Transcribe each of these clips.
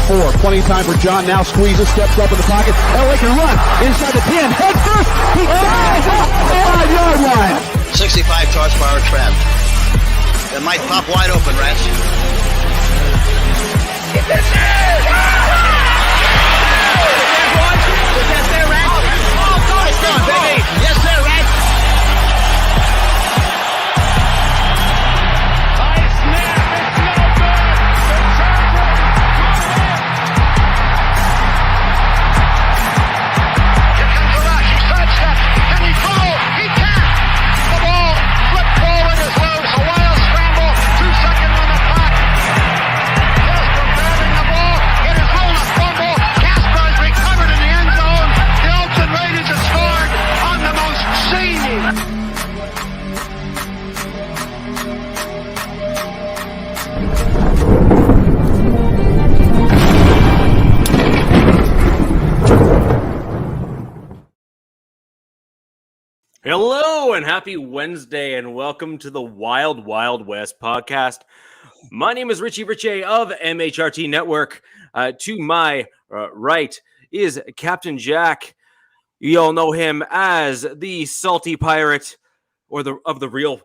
4. Plenty of time for John. Now squeezes, steps up in the pocket. LA can run inside the 10. Head first. He dives off the 5-yard line. 65 horsepower trap. It might pop wide open, Rats. It's in there! Yes, sir, Rats. Oh, touchdown, baby. Yes, sir, Rats. High snap. It's no good. The Here comes the rush. He sidesteps. Can he throw? He can't. The ball flipped forward is loose. A wild scramble. 2 seconds on the clock. Casper grabbing the ball. It is ruled a fumble. Casper is recovered in the end zone. The Oakland Raiders have scored on the most seedy. Hello and happy Wednesday and welcome to the Wild Wild West podcast. My name is Richie Richey of MHRT Network. To my right is Captain Jack. You all know him as the salty pirate, or of the real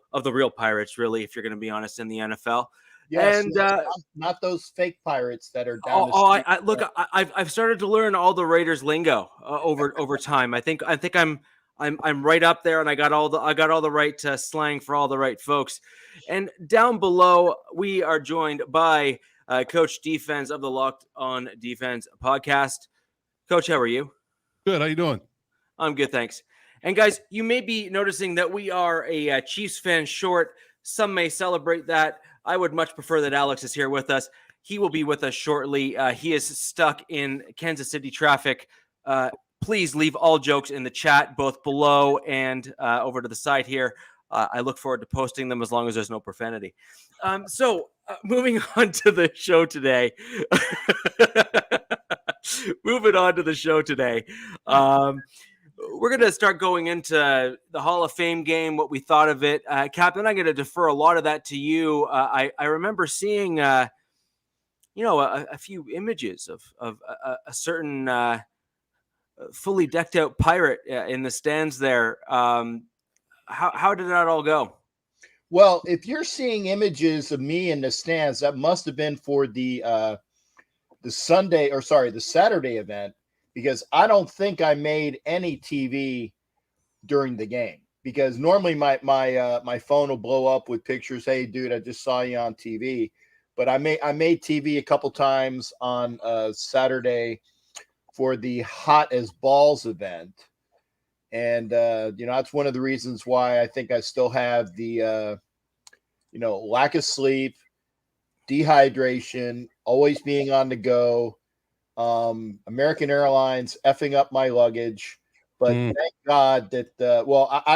pirates, really, if you're going to be honest, in the NFL. Yes, and not those fake pirates that are down. I've started to learn all the Raiders lingo over time. I think I'm right up there, and I got all the right slang for all the right folks. And down below, we are joined by Coach Defense of the Locked On Defense podcast. Coach, how are you? Good. How you doing? I'm good, thanks. And guys, you may be noticing that we are a Chiefs fan short. Some may celebrate that. I would much prefer that Alex is here with us. He will be with us shortly. He is stuck in Kansas City traffic. Please leave all jokes in the chat, both below and over to the side here. I look forward to posting them as long as there's no profanity. So moving on to the show today. We're going to start going into the Hall of Fame game, what we thought of it. Captain, I'm going to defer a lot of that to you. I remember seeing, a few images of a certain fully decked out pirate in the stands there. How did that all go? Well, if you're seeing images of me in the stands, that must have been for the Saturday event, because I don't think I made any TV during the game, because normally my phone will blow up with pictures. Hey, dude, I just saw you on TV. But I made TV a couple times on Saturday for the Hot as Balls event. And, that's one of the reasons why I think I still have the, lack of sleep, dehydration, always being on the go, American Airlines effing up my luggage. But thank God that,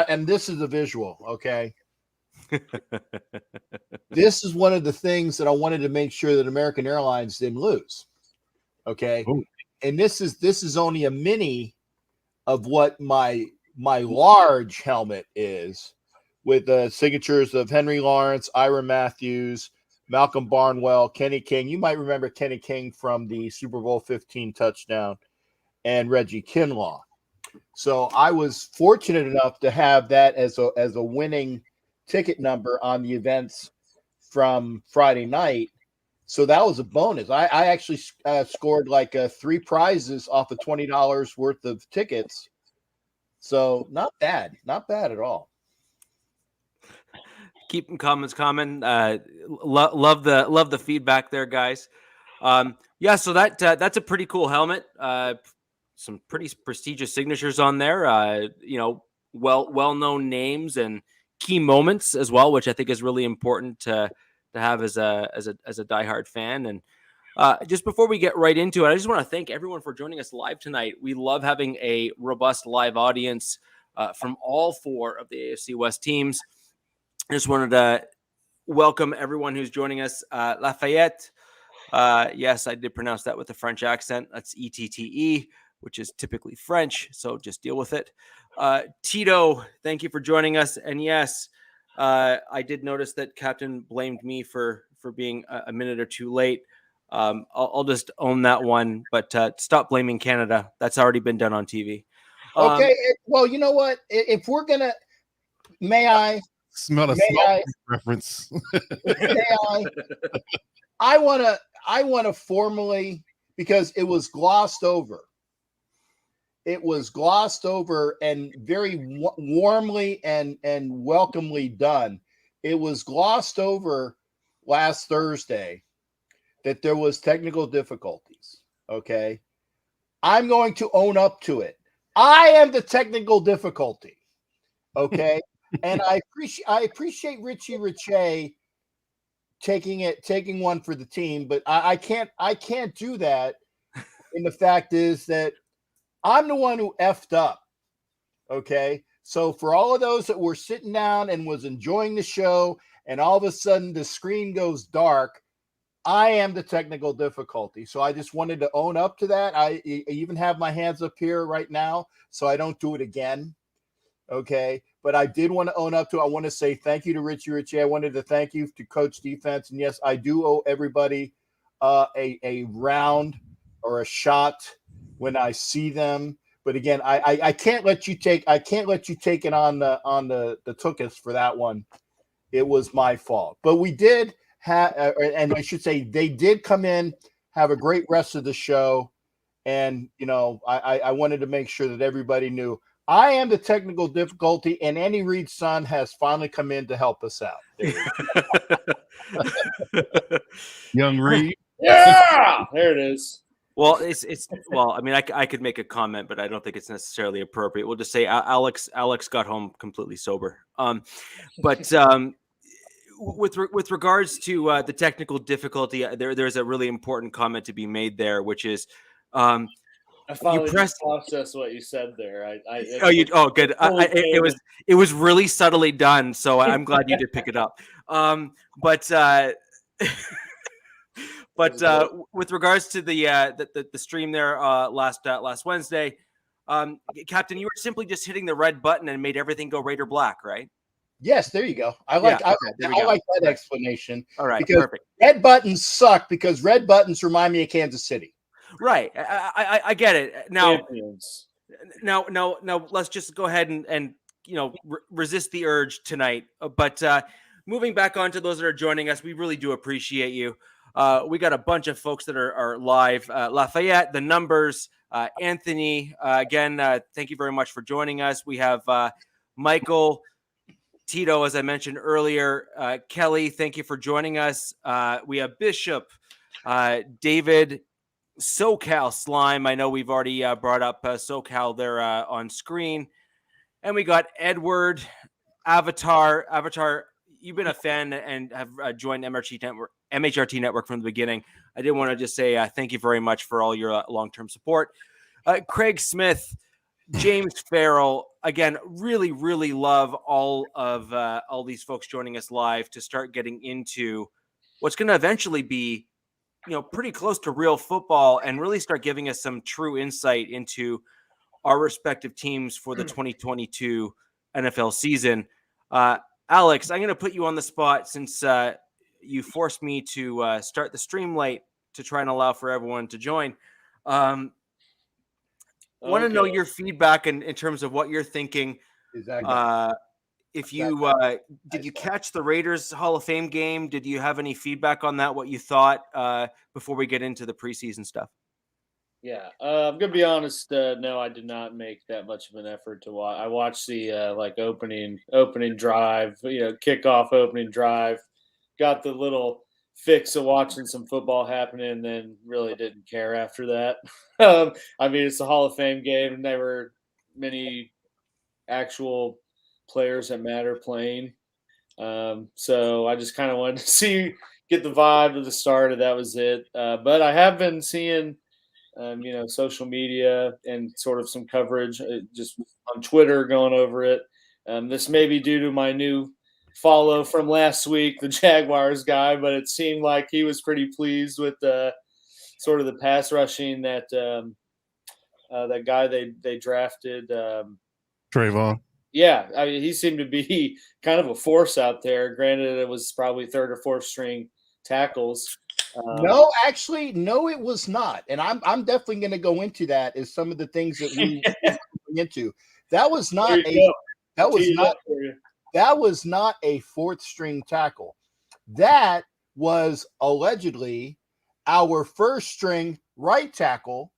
and this is a visual, okay? This is one of the things that I wanted to make sure that American Airlines didn't lose, okay? Ooh. And this is only a mini of what my large helmet is, with the signatures of Henry Lawrence, Ira Matthews, Malcolm Barnwell, Kenny King. You might remember Kenny King from the Super Bowl 15 touchdown, and Reggie Kinlaw. So I was fortunate enough to have that as a winning ticket number on the events from Friday night. So that was a bonus. I actually scored like 3 prizes off of $20 worth of tickets. So not bad at all. Keep comments coming. Love the feedback there, guys. So that's a pretty cool helmet. Some pretty prestigious signatures on there. Well-known names and key moments as well, which I think is really important to have as a diehard fan. And just before we get right into it, I just want to thank everyone for joining us live tonight. We love having a robust live audience from all 4 of the AFC West teams. I just wanted to welcome everyone who's joining us. Lafayette, yes, I did pronounce that with a French accent. That's ETTE, which is typically French, so just deal with it. Tito, thank you for joining us. And yes, I did notice that Captain blamed me for being a minute or two late. I'll just own that one. But stop blaming Canada. That's already been done on TV. Okay. Well, you know what? If we're gonna, may I smell a reference? I want to formally, because it was glossed over. It was glossed over and very warmly and welcomely done. It was glossed over last Thursday that there was technical difficulties. Okay. I'm going to own up to it. I am the technical difficulty. Okay. And I appreciate Richie Riche taking one for the team, but I can't do that. And the fact is that I'm the one who effed up. Okay. So for all of those that were sitting down and was enjoying the show, and all of a sudden the screen goes dark, I am the technical difficulty. So I just wanted to own up to that. I even have my hands up here right now, so I don't do it again. Okay. But I did want to own up to it. I want to say thank you to Richie Riche. I wanted to thank you to Coach Defense. And yes, I do owe everybody a round or a shot when I see them. But again, I can't let you take it on the Tookus for that one. It was my fault. But we did have, and I should say they did come in, have a great rest of the show. And, you know, I wanted to make sure that everybody knew I am the technical difficulty, and Andy Reid's son has finally come in to help us out. Young Reid. Yeah, there it is. Well, well, I mean, I could make a comment, but I don't think it's necessarily appropriate. We'll just say Alex got home completely sober. But with regards to the technical difficulty, there's a really important comment to be made there, which is I finally processed what you said there. Good. It was really subtly done, so I'm glad you did pick it up. But with regards to the stream there last Wednesday, Captain, you were simply just hitting the red button and made everything go Raider black, right? Yes, there you go. I like that explanation. All right, because perfect. Red buttons suck because red buttons remind me of Kansas City. Right. I get it. Now, let's just go ahead and resist the urge tonight. But moving back on to those that are joining us, we really do appreciate you. We got a bunch of folks that are live. Lafayette, the numbers, Anthony, again, thank you very much for joining us. We have Michael, Tito, as I mentioned earlier, Kelly, thank you for joining us. We have Bishop, David, SoCal Slime. I know we've already brought up SoCal there on screen. And we got Edward, Avatar. Avatar, you've been a fan and have joined MHRT Network from the beginning. I did want to just say thank you very much for all your long-term support. Craig Smith, James Farrell, again, really, really love all these folks joining us live to start getting into what's going to eventually be, pretty close to real football and really start giving us some true insight into our respective teams for the 2022 NFL season. Alex, I'm going to put you on the spot since you forced me to start the stream late to try and allow for everyone to join. Want to know your feedback in terms of what you're thinking. Exactly. If you did you catch the Raiders Hall of Fame game? Did you have any feedback on that? What you thought before we get into the preseason stuff? Yeah, I'm gonna be honest. No, I did not make that much of an effort to watch. I watched the opening drive, kickoff opening drive. Got the little fix of watching some football happening, and then really didn't care after that. I mean, it's a Hall of Fame game, and there were many actual players that matter playing. So I just kind of wanted to get the vibe of the start, and that was it. But I have been seeing, social media and sort of some coverage just on Twitter going over it. This may be due to my new follow from last week, the Jaguars guy, but it seemed like he was pretty pleased with sort of the pass rushing that that guy they drafted. Trayvon. Yeah, I mean, he seemed to be kind of a force out there. Granted, it was probably third or fourth string tackles, No, actually, no, it was not. And I'm definitely going to go into that as some of the things that we bring into. That was not that was not a fourth string tackle. That was allegedly our first string right tackle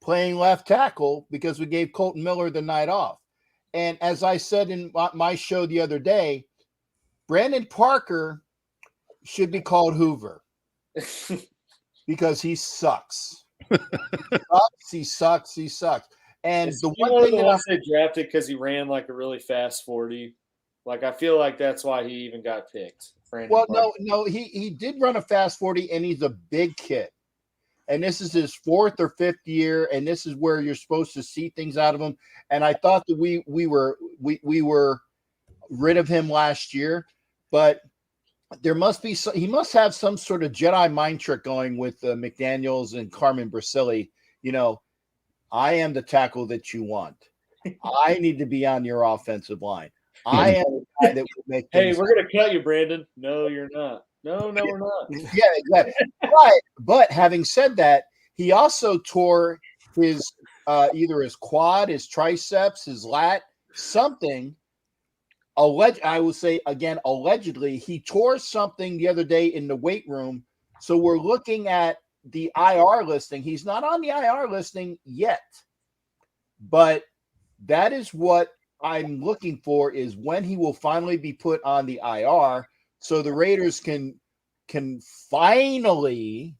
playing left tackle because we gave Colton Miller the night off. And as I said in my show the other day, Brandon Parker should be called Hoover because he sucks. He sucks. And Is the he one thing that they drafted because he ran like a really fast 40. Like I feel like that's why he even got picked. Well, no, he did run a fast 40, and he's a big kid. And this is his fourth or fifth year, and this is where you're supposed to see things out of him. And I thought that we were rid of him last year, but there must be he must have some sort of Jedi mind trick going with McDaniels and Carmen Bracilli. You know, I am the tackle that you want. I need to be on your offensive line. I am the guy that will make. Hey, we're gonna cut you, Brandon. No, you're not. No, we're not. Yeah, exactly. But having said that, he also tore his either his quad, his triceps, his lat, something. I will say again, allegedly, he tore something the other day in the weight room. So we're looking at the IR listing. He's not on the IR listing yet, but that is what I'm looking for, is when he will finally be put on the IR, so the Raiders can finally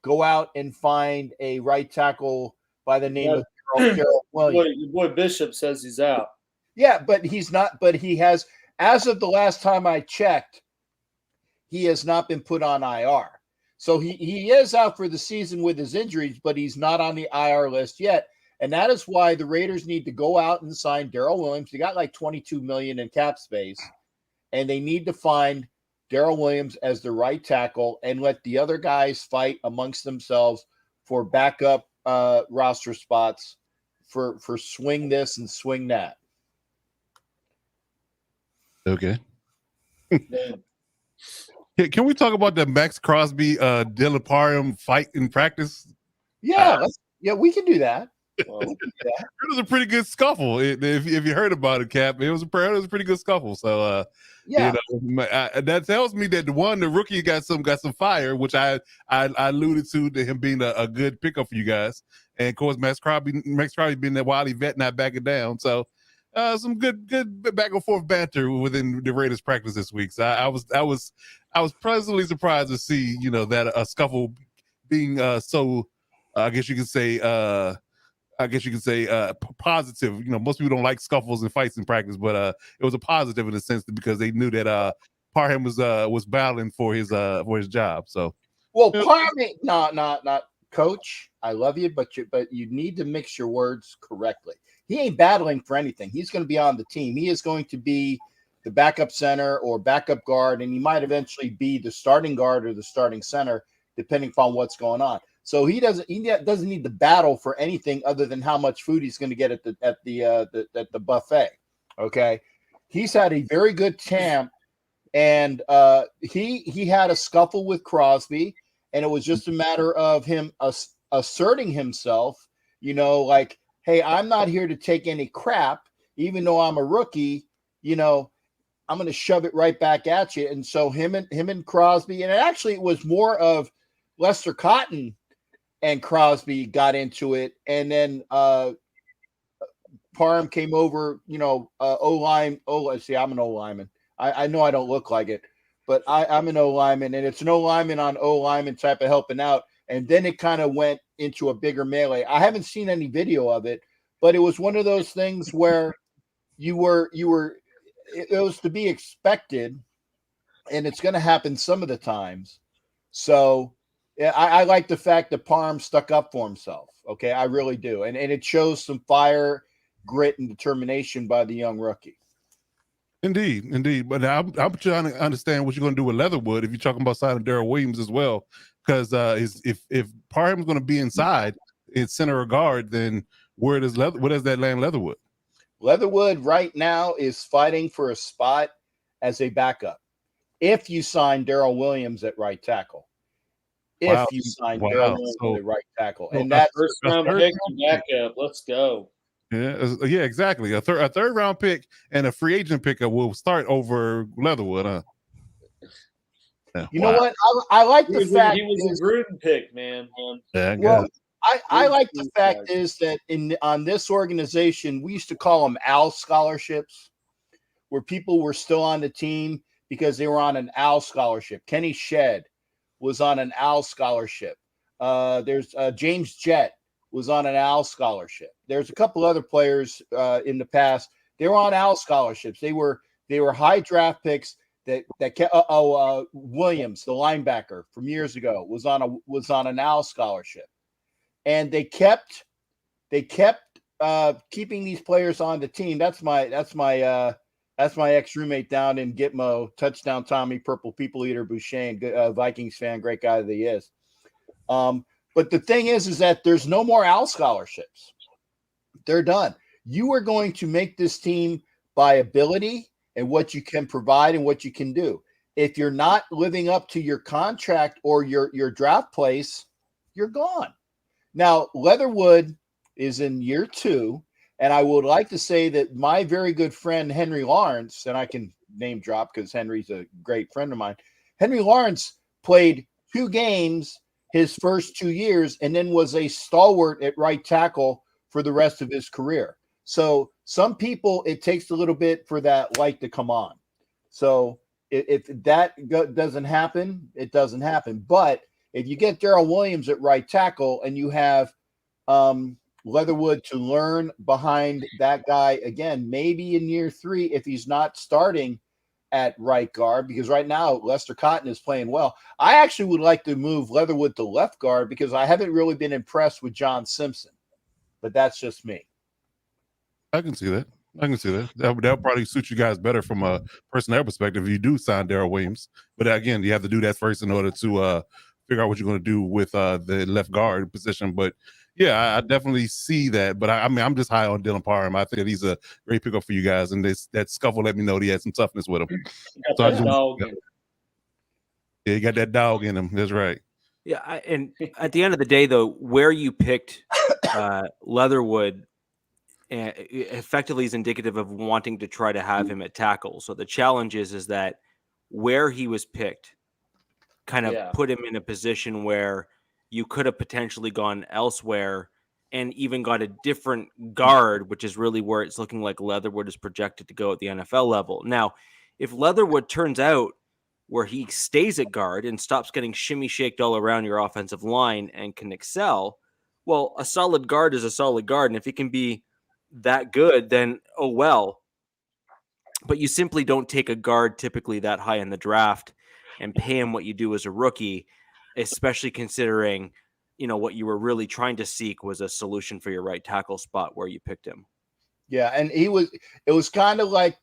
go out and find a right tackle by the name of Darrell Williams. Your boy Bishop says he's out. Yeah, but he's not. But he has, as of the last time I checked, he has not been put on IR. So he is out for the season with his injuries, but he's not on the IR list yet. And that is why the Raiders need to go out and sign Darrell Williams. They got like $22 million in cap space, and they need to find Darrell Williams as the right tackle and let the other guys fight amongst themselves for backup roster spots for swing this and swing that. Okay. Can we talk about the Max Crosby Dylan Parham fight in practice? Yeah, we can do that. It was a pretty good scuffle. If you heard about it, Cap, it was a pretty good scuffle. So yeah, that tells me that the rookie got some fire, which I alluded to him being a good pickup for you guys. And of course, Max Crosby being that wily vet, not backing down. So some good back and forth banter within the Raiders practice this week. So I was pleasantly surprised to see that a scuffle being so I guess you could say positive. Most people don't like scuffles and fights in practice, but it was a positive in a sense because they knew that Parham was battling for his job. So Parham, not coach. I love you, but you need to mix your words correctly. He ain't battling for anything. He's going to be on the team. He is going to be the backup center or backup guard, and he might eventually be the starting guard or the starting center, depending upon what's going on. So he doesn't need to battle for anything other than how much food he's going to get at the buffet. Okay, he's had a very good camp, and he had a scuffle with Crosby, and it was just a matter of him asserting himself. Like, hey, I'm not here to take any crap, even though I'm a rookie. I'm going to shove it right back at you. And so him and Crosby, and it was more of Lester Cotton and Crosby got into it, and then Parham came over. O-line. See, I'm an O-lineman. I know I don't look like it, but I'm an O-lineman, and it's an O-lineman on O-lineman type of helping out. And then it kind of went into a bigger melee. I haven't seen any video of it, but it was one of those things where it was to be expected, and it's going to happen some of the times. So I like the fact that Parham stuck up for himself. Okay, I really do. And it shows some fire, grit, and determination by the young rookie. Indeed. But I'm trying to understand what you're going to do with Leatherwood if you're talking about signing Darrell Williams as well. Because if Parham's going to be inside in center or guard, then where does that land Leatherwood? Leatherwood right now is fighting for a spot as a backup. If you sign Darrell Williams at right tackle, if you sign Darrell Williams So, at right tackle. so And that's First round pick to backup. Let's go. yeah, exactly. A third round pick and a free agent pickup will start over Leatherwood, huh? Yeah, you know what? I like the fact he was a Gruden pick, man. Yeah, well, I like the fact is that on this organization, we used to call them Al scholarships, where people were still on the team because they were on an Al scholarship. Kenny Shedd was on an Al scholarship. There's James Jett was on an Al scholarship. There's a couple other players in the past. They were on Al scholarships. They were high draft picks that Williams, the linebacker from years ago, was on an Al scholarship. And they kept keeping these players on the team. That's my ex-roommate down in Gitmo, touchdown Tommy, Purple People Eater, Boucher, Vikings fan, great guy that he is. But the thing is that there's no more Al scholarships. They're done. You are going to make this team by ability and what you can provide and what you can do. If you're not living up to your contract or your draft place, you're gone. Now, Leatherwood is in year 2, and I would like to say that my very good friend Henry Lawrence, and I can name drop because Henry's a great friend of mine. Henry Lawrence played 2 games his first 2 years and then was a stalwart at right tackle for the rest of his career. So some people, it takes a little bit for that light to come on. So if that doesn't happen, it doesn't happen. But if you get Darrell Williams at right tackle and you have Leatherwood to learn behind that guy again, maybe in year 3, if he's not starting at right guard, because right now Lester Cotton is playing well. I actually would like to move Leatherwood to left guard because I haven't really been impressed with John Simpson, but that's just me. I can see that. That'll probably suit you guys better from a personnel perspective if you do sign Darrell Williams. But again, you have to do that first in order to figure out what you're going to do with the left guard position. But yeah, I definitely see that. But I mean, I'm just high on Dylan Parham. I think that he's a great pickup for you guys, and that scuffle let me know that he had some toughness with him. So he got that dog in him. That's right. Yeah, and at the end of the day, though, where you picked Leatherwood effectively is indicative of wanting to try to have him at tackle. So the challenge is that where he was picked kind of put him in a position where you could have potentially gone elsewhere and even got a different guard, which is really where it's looking like Leatherwood is projected to go at the NFL level. Now, if Leatherwood turns out where he stays at guard and stops getting shimmy shaked all around your offensive line and can excel, well, a solid guard is a solid guard. And if he can be that good, then oh well. But you simply don't take a guard typically that high in the draft and pay him what you do as a rookie, especially considering, what you were really trying to seek was a solution for your right tackle spot where you picked him. Yeah, and it was kind of like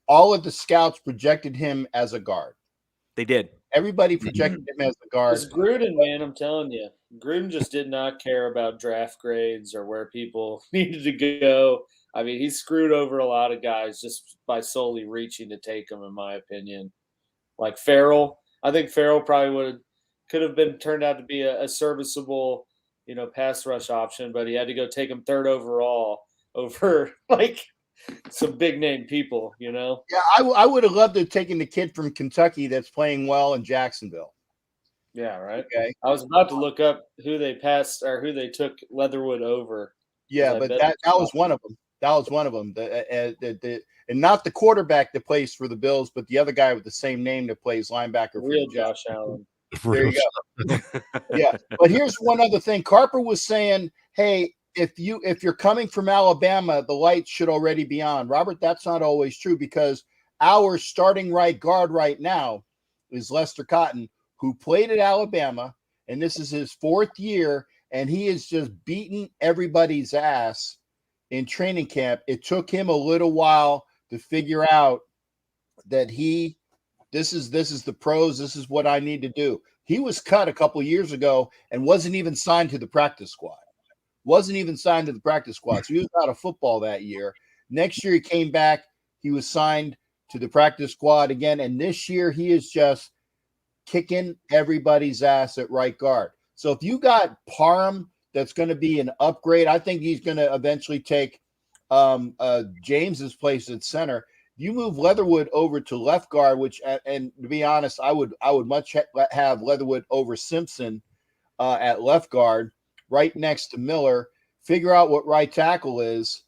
all of the scouts projected him as a guard. They did. Everybody projected him as a guard. It's Gruden, man, I'm telling you. Gruden just did not care about draft grades or where people needed to go. I mean, he screwed over a lot of guys just by solely reaching to take them, in my opinion. Like Farrell, I think Farrell probably could have been turned out to be a serviceable, pass rush option, but he had to go take him 3rd overall over like some big name people, Yeah, I would have loved to have taken the kid from Kentucky that's playing well in Jacksonville. Yeah, right. Okay. I was about to look up who they passed or who they took Leatherwood over. Yeah, but that was one of them. That was one of them. And not the quarterback that plays for the Bills, but the other guy with the same name that plays linebacker. Real Josh Allen. There you go. Yeah, but here's one other thing. Carper was saying, hey, if you're coming from Alabama, the light should already be on. Robert, that's not always true because our starting right guard right now is Lester Cotton, who played at Alabama, and this is his 4th year, and he is just beating everybody's ass in training camp. It took him a little while to figure out that this is the pros. This is what I need to do. He was cut a couple years ago and wasn't even signed to the practice squad. So he was out of football that year. Next year he came back. He was signed to the practice squad again. And this year he is just kicking everybody's ass at right guard. So if you got Parham, that's going to be an upgrade. I think he's going to eventually take James's place at center. You move Leatherwood over to left guard, which, and to be honest, I would much have Leatherwood over Simpson at left guard, right next to Miller. Figure out what right tackle is,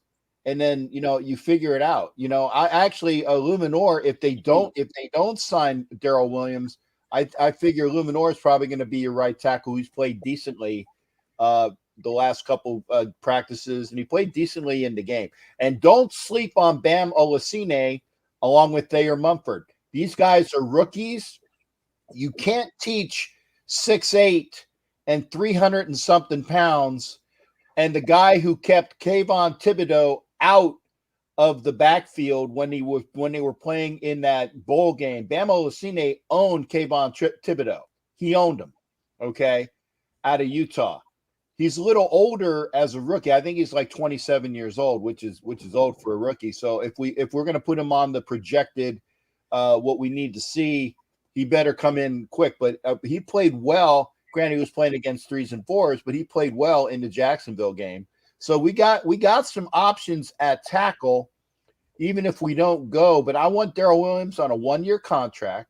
and then you figure it out. I actually Luminor, if they don't sign Darrell Williams, I figure Luminor is probably going to be your right tackle who's played decently the last couple practices, and he played decently in the game. And don't sleep on Bam Olasene along with Thayer Mumford. These guys are rookies. You can't teach 6'8" and 300 and something pounds, and the guy who kept Kayvon Thibodeau out of the backfield when they were playing in that bowl game. Bam Olasene owned Kayvon Thibodeau. He owned him, okay, out of Utah. He's a little older as a rookie. I think he's like 27 years old, which is old for a rookie. So if we're going to put him on the projected what we need to see, he better come in quick. But he played well. Granted, he was playing against 3s and 4s, but he played well in the Jacksonville game. So we got some options at tackle, even if we don't go. But I want Darrell Williams on a 1-year contract,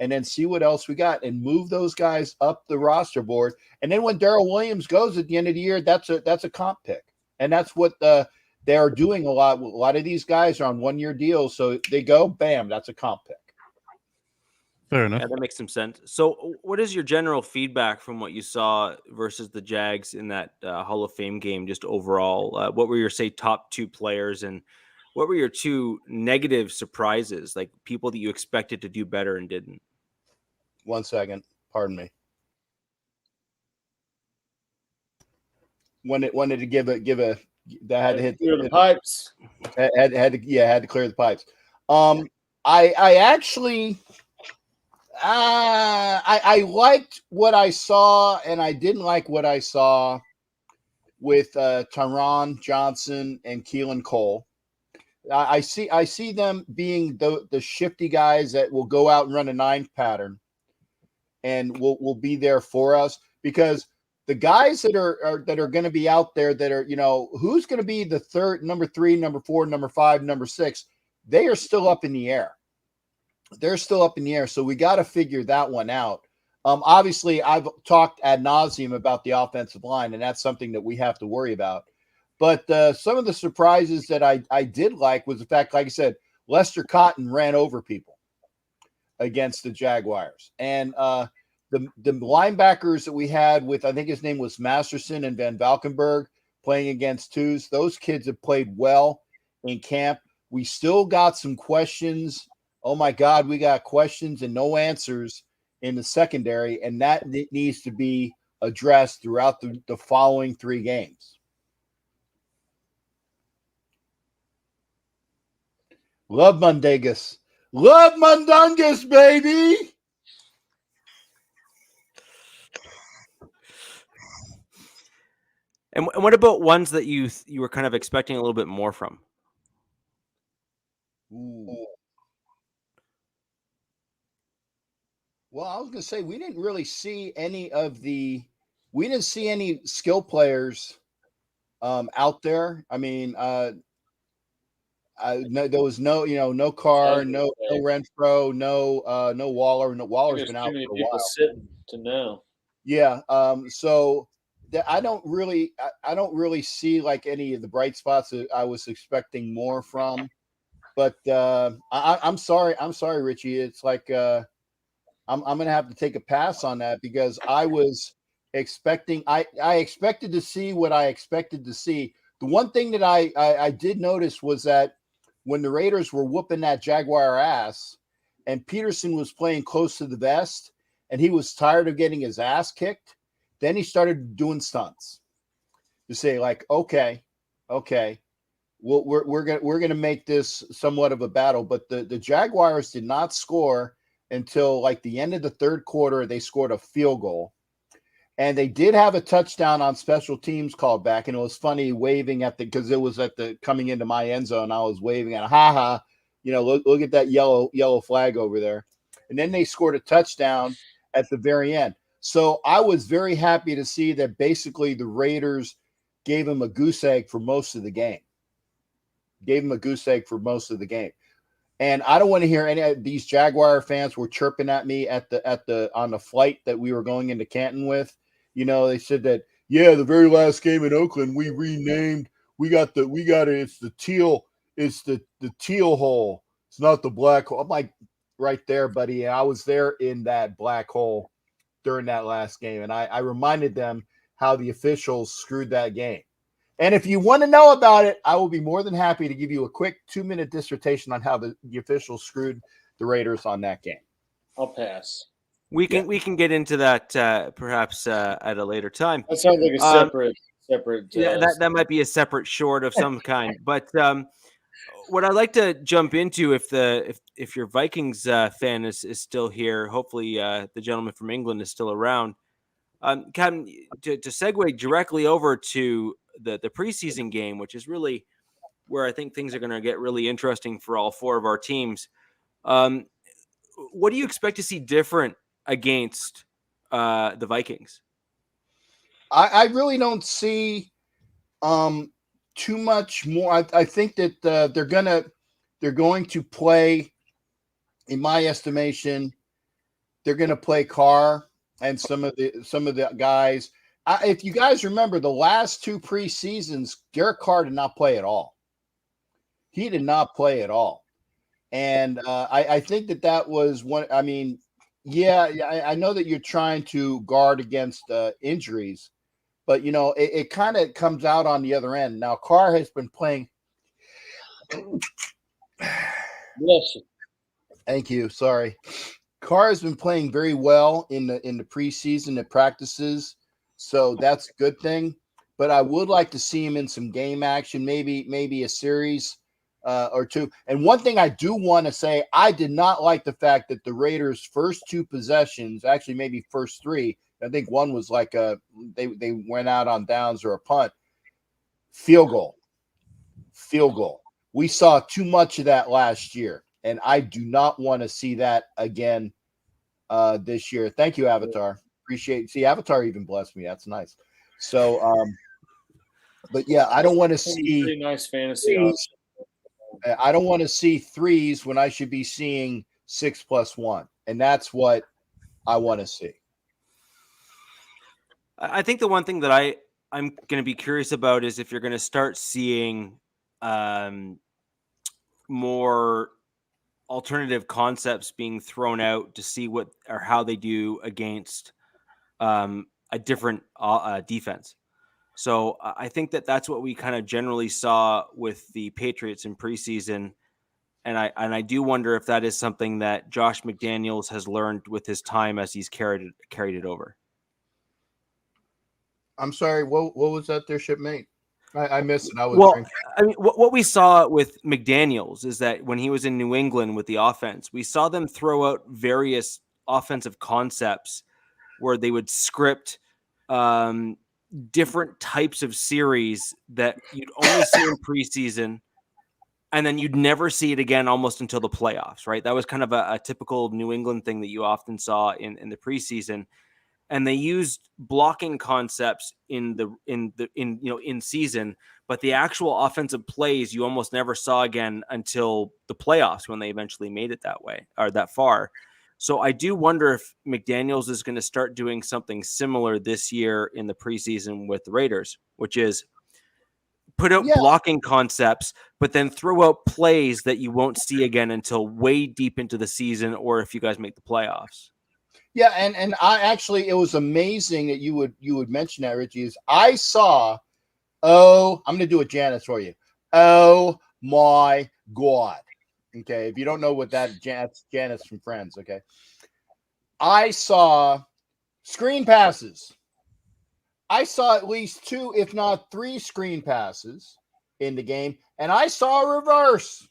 and then see what else we got and move those guys up the roster board. And then when Darrell Williams goes at the end of the year, that's a comp pick. And that's what they are doing a lot. A lot of these guys are on 1-year deals. So they go, bam, that's a comp pick. Fair enough. Yeah, that makes some sense. So what is your general feedback from what you saw versus the Jags in that Hall of Fame game, just overall? What were your, say, top 2 players, and what were your 2 negative surprises, like people that you expected to do better and didn't? 1 second. Pardon me. Wanted to give a that had to hit the pipes. Had to clear the pipes. I actually I liked what I saw, and I didn't like what I saw with Tyron Johnson and Keelan Cole. I see them being the shifty guys that will go out and run a 9 pattern and will be there for us, because the guys that are going to be out there that are, who's going to be the third, number 3, number 4, number 5, number 6, they are still up in the air. They're still up in the air. So we got to figure that one out. Obviously, I've talked ad nauseum about the offensive line, and that's something that we have to worry about. But some of the surprises that I did like was the fact, like I said, Lester Cotton ran over people against the Jaguars. And the linebackers that we had with, I think his name was Masterson and Van Valkenburg, playing against 2s, those kids have played well in camp. We still got some questions. Oh, my God, we got questions and no answers in the secondary, and that needs to be addressed throughout the following 3 games. Love Mundangus. Love Mundungus, baby. And what about ones that you were kind of expecting a little bit more from? Ooh. Well, I was going to say we didn't really see any skill players out there. I mean, there was no Carr, no Renfro, no Waller. No, Waller's been out for a while. Sitting to know. Yeah. So I don't really see like any of the bright spots that I was expecting more from. But I'm sorry, Richie. It's like I'm going to have to take a pass on that, because I was expecting I expected to see what I expected to see. The one thing that I did notice was that when the Raiders were whooping that Jaguar ass and Peterson was playing close to the vest and he was tired of getting his ass kicked, then he started doing stunts to say, like, okay, well, we're gonna make this somewhat of a battle. But the Jaguars did not score until like the end of the 3rd quarter. They scored a field goal, and they did have a touchdown on special teams called back. And it was funny waving because it was coming into my end zone. I was waving at, look at that yellow flag over there. And then they scored a touchdown. at the very end. So I was very happy to see that basically the Raiders gave him a goose egg for most of the game. And I don't want to hear any of these Jaguar fans were chirping at me on the flight that we were going into Canton with. They said that, the very last game in Oakland, we renamed, it's the teal hole. It's not the black hole. I'm like, right there, buddy. I was there in that black hole during that last game. And I reminded them how the officials screwed that game. And if you want to know about it, I will be more than happy to give you a quick 2-minute dissertation on how the officials screwed the Raiders on that game. I'll pass. We can get into that perhaps at a later time. That sounds like a separate. Yeah, that might be a separate short of some kind. But what I'd like to jump into, if your Vikings fan is still here, hopefully the gentleman from England is still around. Captain, to segue directly over to the preseason game, which is really where I think things are going to get really interesting for all four of our teams. What do you expect to see different against the Vikings? I really don't see too much more. I think that they're going to play, in my estimation, they're going to play Carr and some of the guys. If you guys remember the last two preseasons, Derek Carr did not play at all. He did not play at all. And I think that was one. I mean, I know that you're trying to guard against injuries, but, it kind of comes out on the other end. Now, Carr has been playing. Yes. Thank you. Sorry. Carr has been playing very well in the preseason at practices. So that's a good thing. But I would like to see him in some game action, maybe a series or two. And one thing I do want to say, I did not like the fact that the Raiders' first two possessions, actually maybe first three, I think one was like they went out on downs or a punt, field goal. We saw too much of that last year, and I do not want to see that again this year. Thank you, Avatar. Appreciate it. See, Avatar even blessed me. That's nice. So, but yeah, I don't want to see pretty nice fantasy option. I don't want to see threes when I should be seeing 6+1, and that's what I want to see. I think the one thing that I'm going to be curious about is if you're going to start seeing more alternative concepts being thrown out to see what or how they do against a different defense. So I think that's what we kind of generally saw with the Patriots in preseason. And I do wonder if that is something that Josh McDaniels has learned with his time as he's carried it over. I'm sorry. What was that there, shipmate? I missed it. I mean, what we saw with McDaniels is that when he was in New England with the offense, we saw them throw out various offensive concepts where they would script different types of series that you'd only see in preseason, and then you'd never see it again almost until the playoffs, right? That was kind of a typical New England thing that you often saw in the preseason. And they used blocking concepts in season, but the actual offensive plays you almost never saw again until the playoffs when they eventually made it that way or that far. So I do wonder if McDaniels is going to start doing something similar this year in the preseason with the Raiders, which is put out blocking concepts, but then throw out plays that you won't see again until way deep into the season, or if you guys make the playoffs. Yeah, and I actually, it was amazing that you would mention that, Richie. Is I saw, I'm going to do it, Janice, for you. Oh my God! Okay, if you don't know what that Janice from Friends. Okay, I saw screen passes. I saw at least 2, if not 3, screen passes in the game, and I saw a reverse.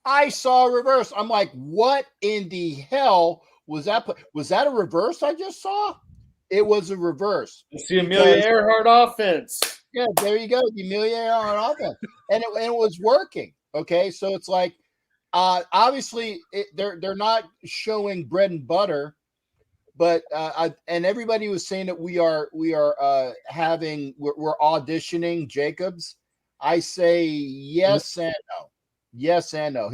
I'm like, what in the hell? Was that a reverse I just saw? It was a reverse. It's the Amelia Earhart offense. Yeah, there you go. The Amelia Earhart offense. And it was working. Okay, so it's like obviously they're not showing bread and butter but and everybody was saying that we're auditioning Jacobs. I say yes and no. Yes and no.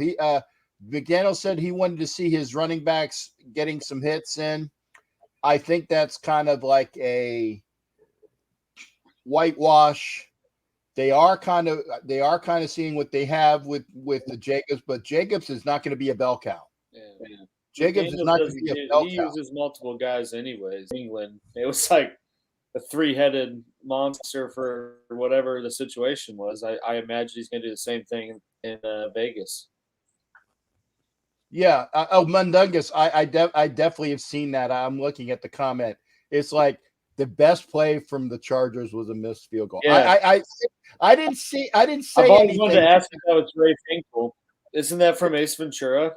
McDaniel said he wanted to see his running backs getting some hits in. I think that's kind of like a whitewash. They are kind of seeing what they have with the Jacobs, but Jacobs is not going to be a bell cow. Yeah. Jacobs is not going to be a bell cow. He uses multiple guys anyways. England, it was like a 3-headed monster for whatever the situation was. I imagine he's going to do the same thing in Vegas. Yeah. Mundungus, I definitely have seen that. I'm looking at the comment. It's like the best play from the Chargers was a missed field goal. Yeah. I didn't say I've anything. wanted to ask if that was Ray Finkel. Isn't that from Ace Ventura?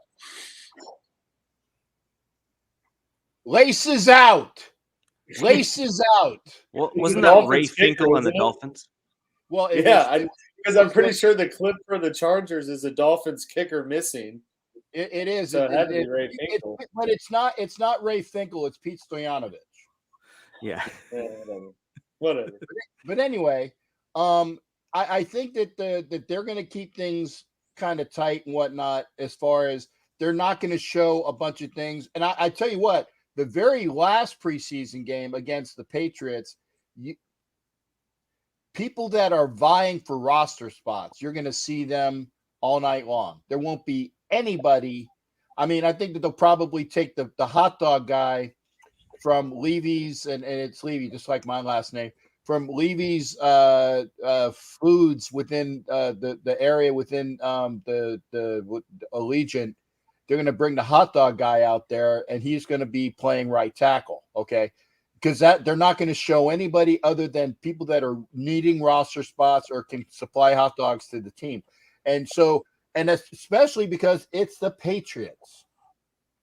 Laces out. Laces out. Well, wasn't that Ray Finkel kicker, on the Dolphins? Well, because I'm pretty sure the clip for the Chargers is a Dolphins kicker missing. It is. So it had to be Ray Finkel. But it's not Ray Finkel. It's Pete Stoyanovich. Yeah. Whatever. But anyway, I think that they're going to keep things kind of tight and whatnot, as far as they're not going to show a bunch of things. And I tell you what, the very last preseason game against the Patriots, people that are vying for roster spots, you're going to see them all night long. There won't be anybody. I mean, I think that they'll probably take the hot dog guy from Levy's, and it's Levy, just like my last name, from Levy's foods within the area within the Allegiant. They're going to bring the hot dog guy out there, and he's going to be playing right tackle, okay? Because they're not going to show anybody other than people that are needing roster spots or can supply hot dogs to the team. And so, and especially because it's the Patriots.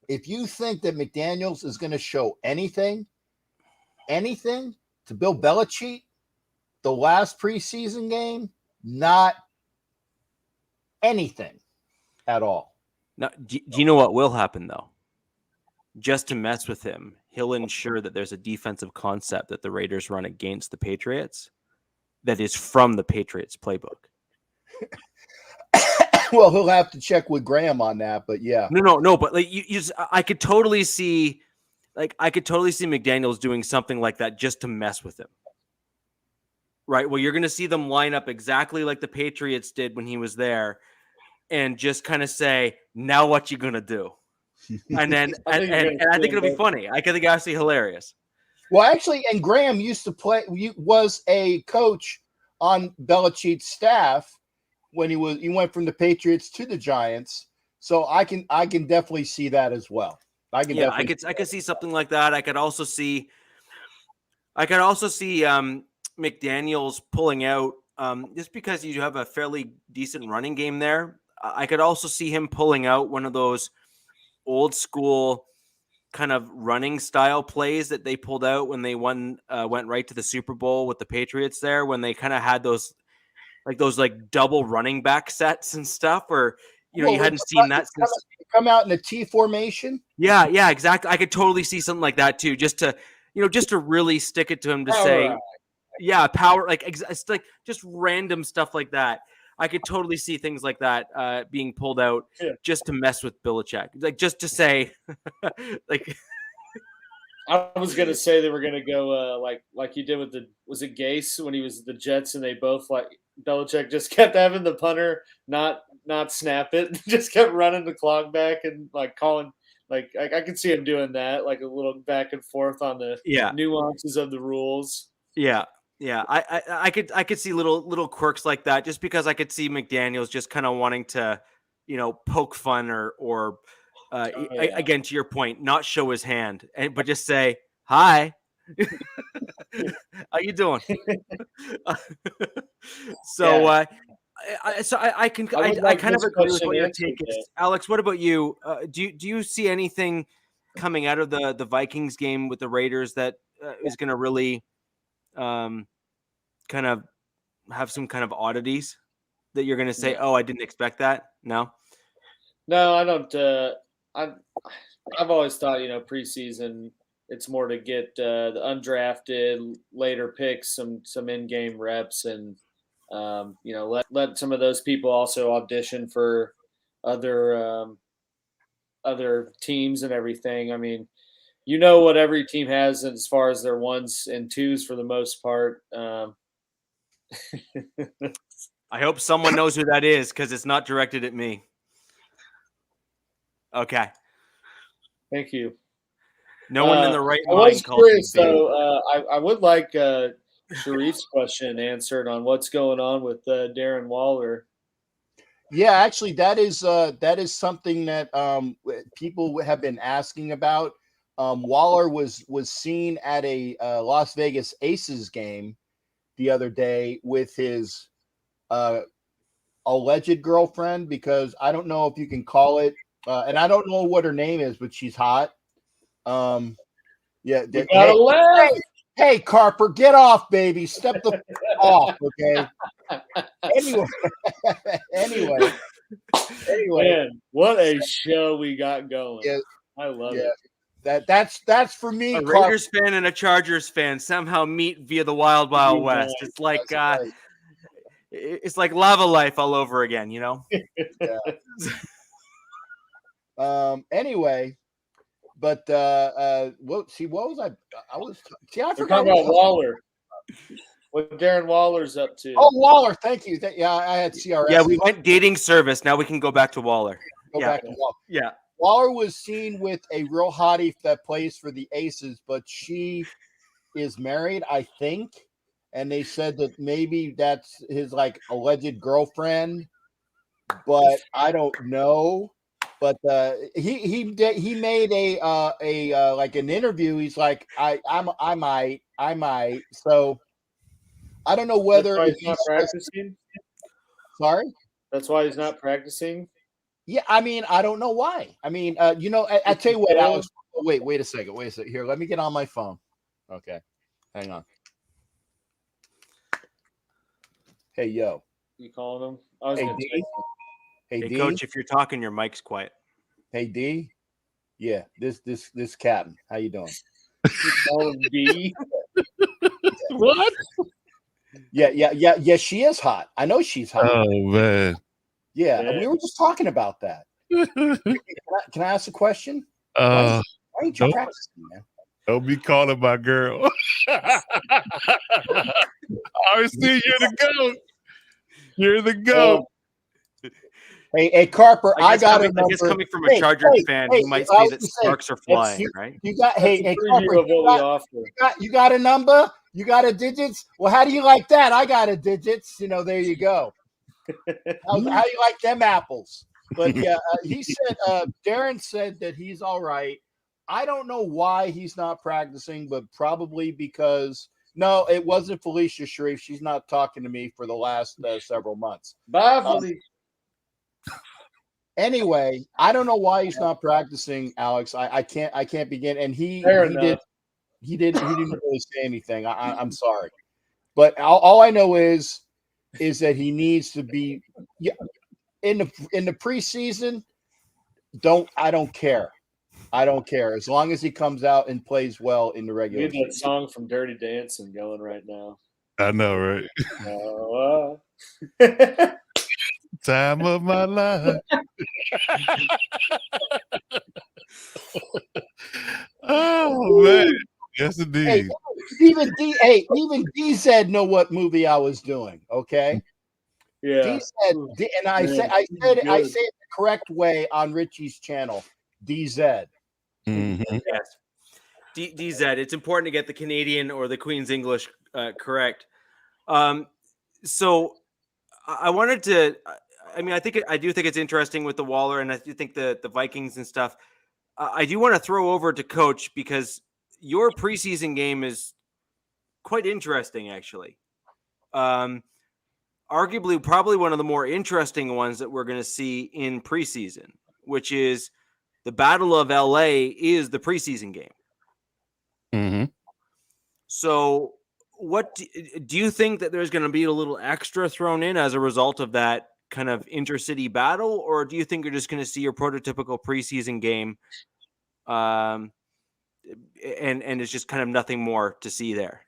If you think that McDaniels is going to show anything to Bill Belichick, the last preseason game, not anything at all. Now, do you know what will happen, though? Just to mess with him, he'll ensure that there's a defensive concept that the Raiders run against the Patriots that is from the Patriots playbook. Well, he'll have to check with Graham on that, but yeah. No. But like I could totally see McDaniels doing something like that just to mess with him. Right? Well, you're going to see them line up exactly like the Patriots did when he was there, and just kind of say, "Now what you gonna do?" And then I think it'll be funny. I think it's actually hilarious. Well, actually, and Graham used to was a coach on Belichick's staff when he went from the Patriots to the Giants. So I can definitely see that as well. I could see something like that. I could also see McDaniels pulling out just because you have a fairly decent running game there. I could also see him pulling out one of those old school kind of running style plays that they pulled out when they went right to the Super Bowl with the Patriots there, when they kind of had those double running back sets and stuff, or you hadn't seen that since come out in a T formation. Yeah, exactly. I could totally see something like that too, just to really stick it to him to say, power, it's like just random stuff like that. I could totally see things like that being pulled out just to mess with Belichick, like just to say, like. I was gonna say they were gonna go like you did with was it Gase when he was the Jets, and they both Belichick just kept having the punter not snap it, just kept running the clock back and calling. I could see him doing that, like a little back and forth on the nuances of the rules. Yeah. I could see little quirks like that, just because I could see McDaniels just kind of wanting to, poke fun or again, to your point, not show his hand, but just say, "Hi, how you doing?" I kind of agree with what your take is. Alex, what about you? Do you see anything coming out of the Vikings game with the Raiders that is going to really kind of have some kind of oddities that you're going to say, "Oh, I didn't expect that"? No, I don't. I've always thought, preseason, it's more to get the undrafted later picks some in-game reps and let some of those people also audition for other teams and everything. I mean, what every team has as far as their ones and twos for the most part. I hope someone knows who that is because it's not directed at me. Okay. Thank you. No one in the right I mind was calls curious, me. though. I would like Sharif's question answered on what's going on with Darren Waller. Yeah, actually, that is something that people have been asking about. Waller was seen at a Las Vegas Aces game the other day with his alleged girlfriend, because I don't know if you can call it, and I don't know what her name is, but she's hot. Yeah, You gotta laugh. Hey, Carper, get off, baby. Step the off, okay? Anyway. Man, what a show we got going. Yeah, I love it. That's for me. A Raiders fan and a Chargers fan somehow meet via the Wild Wild West. It's like it's like Lava Life all over again, you know? Yeah. Anyway, but what was I forgot about Waller. What Darren Waller's up to. Oh, Waller, thank you. I had CRS. Yeah, we went dating service. Now we can go back to Waller. Back to Waller. Yeah. Waller was seen with a real hottie that plays for the Aces, but she is married, I think. And they said that maybe that's his alleged girlfriend, but I don't know. But he made a like an interview. He's like, I might. So I don't know whether that's why he's not practicing. Sorry? That's why he's not practicing. Yeah, I mean, I don't know why. I mean, I tell you what, Alex. Wait a second. Here, let me get on my phone. Okay, hang on. Hey, yo. You calling him? I was D. Hey, D. Coach, if you're talking, your mic's quiet. Hey, D. Yeah, this captain. How you doing? You call him D. What? Yeah. She is hot. I know she's hot. Oh man. Yeah, we were just talking about that. Can I ask a question? Why ain't you practicing, man? Don't be calling my girl. RC, you're the GOAT. You're the GOAT. Hey, Carper, I got a number. I guess coming from a Chargers fan, you might say that sparks are flying, right? You got Carper, you got a number? You got a digits? Well, how do you like that? I got a digits. There you go. How you like them apples? But yeah, he said Darren said that he's all right. I don't know why he's not practicing, but probably because it wasn't Felicia Sharif. She's not talking to me for the last several months. Bye, Felicia. Anyway, I don't know why he's not practicing, Alex. I can't begin. And he didn't really say anything. I'm sorry, but all I know is that he needs to be in the preseason. I don't care. As long as he comes out and plays well in the regular season. That song from Dirty Dancing going right now. I know, right? Time of my life. Oh man, yes indeed. Even DZ know what movie I was doing. Okay. Yeah. DZ, and I said it the correct way on Richie's channel. DZ. Mm-hmm. Yes. DZ. It's important to get the Canadian or the Queen's English correct. So I wanted to. I mean, I do think it's interesting with the Waller, and I do think the Vikings and stuff. I do want to throw over to Coach because your preseason game is quite interesting, actually. Arguably, probably one of the more interesting ones that we're going to see in preseason, which is the Battle of LA is the preseason game. Mm-hmm. So what do you think that there's going to be a little extra thrown in as a result of that kind of intercity battle, or do you think you're just going to see your prototypical preseason game? and it's just kind of nothing more to see there.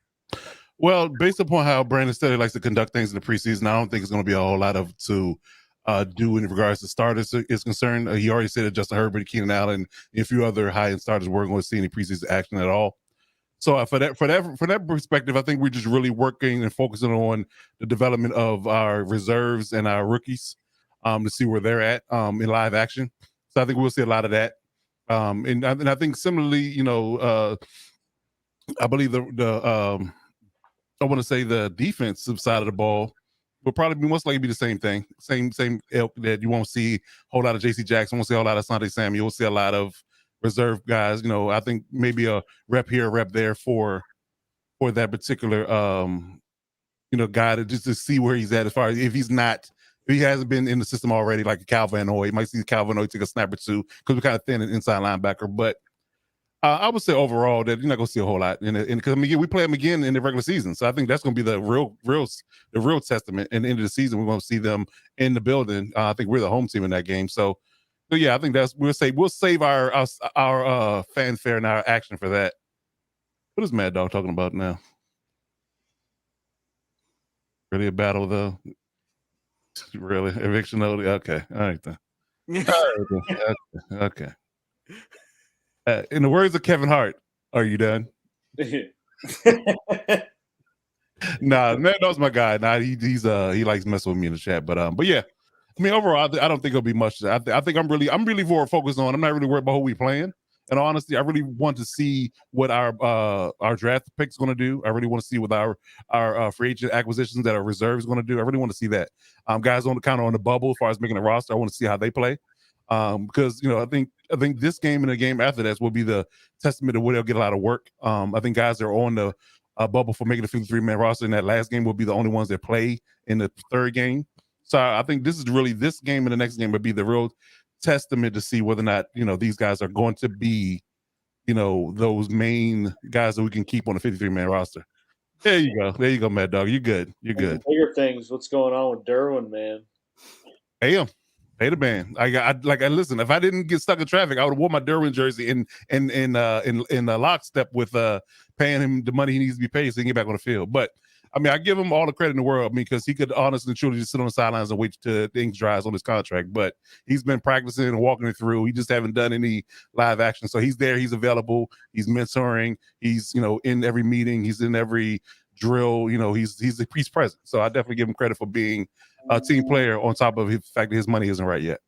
Well, based upon how Brandon Staley likes to conduct things in the preseason, I don't think it's going to be a whole lot of to do in regards to starters is concerned. He already said that Justin Herbert, Keenan Allen, and a few other high-end starters weren't going to see any preseason action at all. So from that perspective, I think we're just really working and focusing on the development of our reserves and our rookies to see where they're at in live action. So I think we'll see a lot of that. And I think similarly, I believe I want to say the defensive side of the ball will probably most likely be the same thing. Same ilk that you won't see a whole lot of J.C. Jackson, won't see a whole lot of Asante Samuel. You'll see a lot of reserve guys. I think maybe a rep here, a rep there for that particular guy to just to see where he's at as far as if he hasn't been in the system already, like a Calvin Hoy. You might see Calvin Hoy take a snap or two because we're kind of thin an inside linebacker. But I would say overall that you're not going to see a whole lot. Because we play them again in the regular season. So I think that's going to be the real testament. And end of the season, we're going to see them in the building. I think we're the home team in that game. So yeah, I think we'll save our fanfare and our action for that. What is Mad Dog talking about now? Really a battle though? Really? Eviction notice? Okay. All right then. Okay. In the words of Kevin Hart, are you done? Nah, Mad Dog's my guy. Nah, he likes messing with me in the chat. But yeah. I mean, overall, I don't think it'll be much. I think I'm really more focused on. I'm not really worried about who we playing. And honestly, I really want to see what our draft pick's going to do. I really want to see what our free agent acquisitions that are reserves going to do. I really want to see that. Guys on the bubble as far as making a roster. I want to see how they play. Because I think this game and the game after that will be the testament of where they'll get a lot of work. I think guys that are on the bubble for making the 53-man roster in that last game will be the only ones that play in the third game. So I think this game and the next game would be the real testament to see whether or not these guys are going to be those main guys that we can keep on the 53-man roster. There you go, Mad Dog. You're good. Bigger things. What's going on with Derwin, man? Pay the man. I listen. If I didn't get stuck in traffic, I would have worn my Derwin jersey in lockstep with paying him the money he needs to be paid so he can get back on the field. But I mean, I give him all the credit in the world. I mean, because he could honestly and truly just sit on the sidelines and wait till the ink dries on his contract. But he's been practicing and walking it through. He just haven't done any live action. So he's there. He's available. He's mentoring. He's in every meeting. He's in every drill. He's present. So I definitely give him credit for being a team player on top of the fact that his money isn't right yet.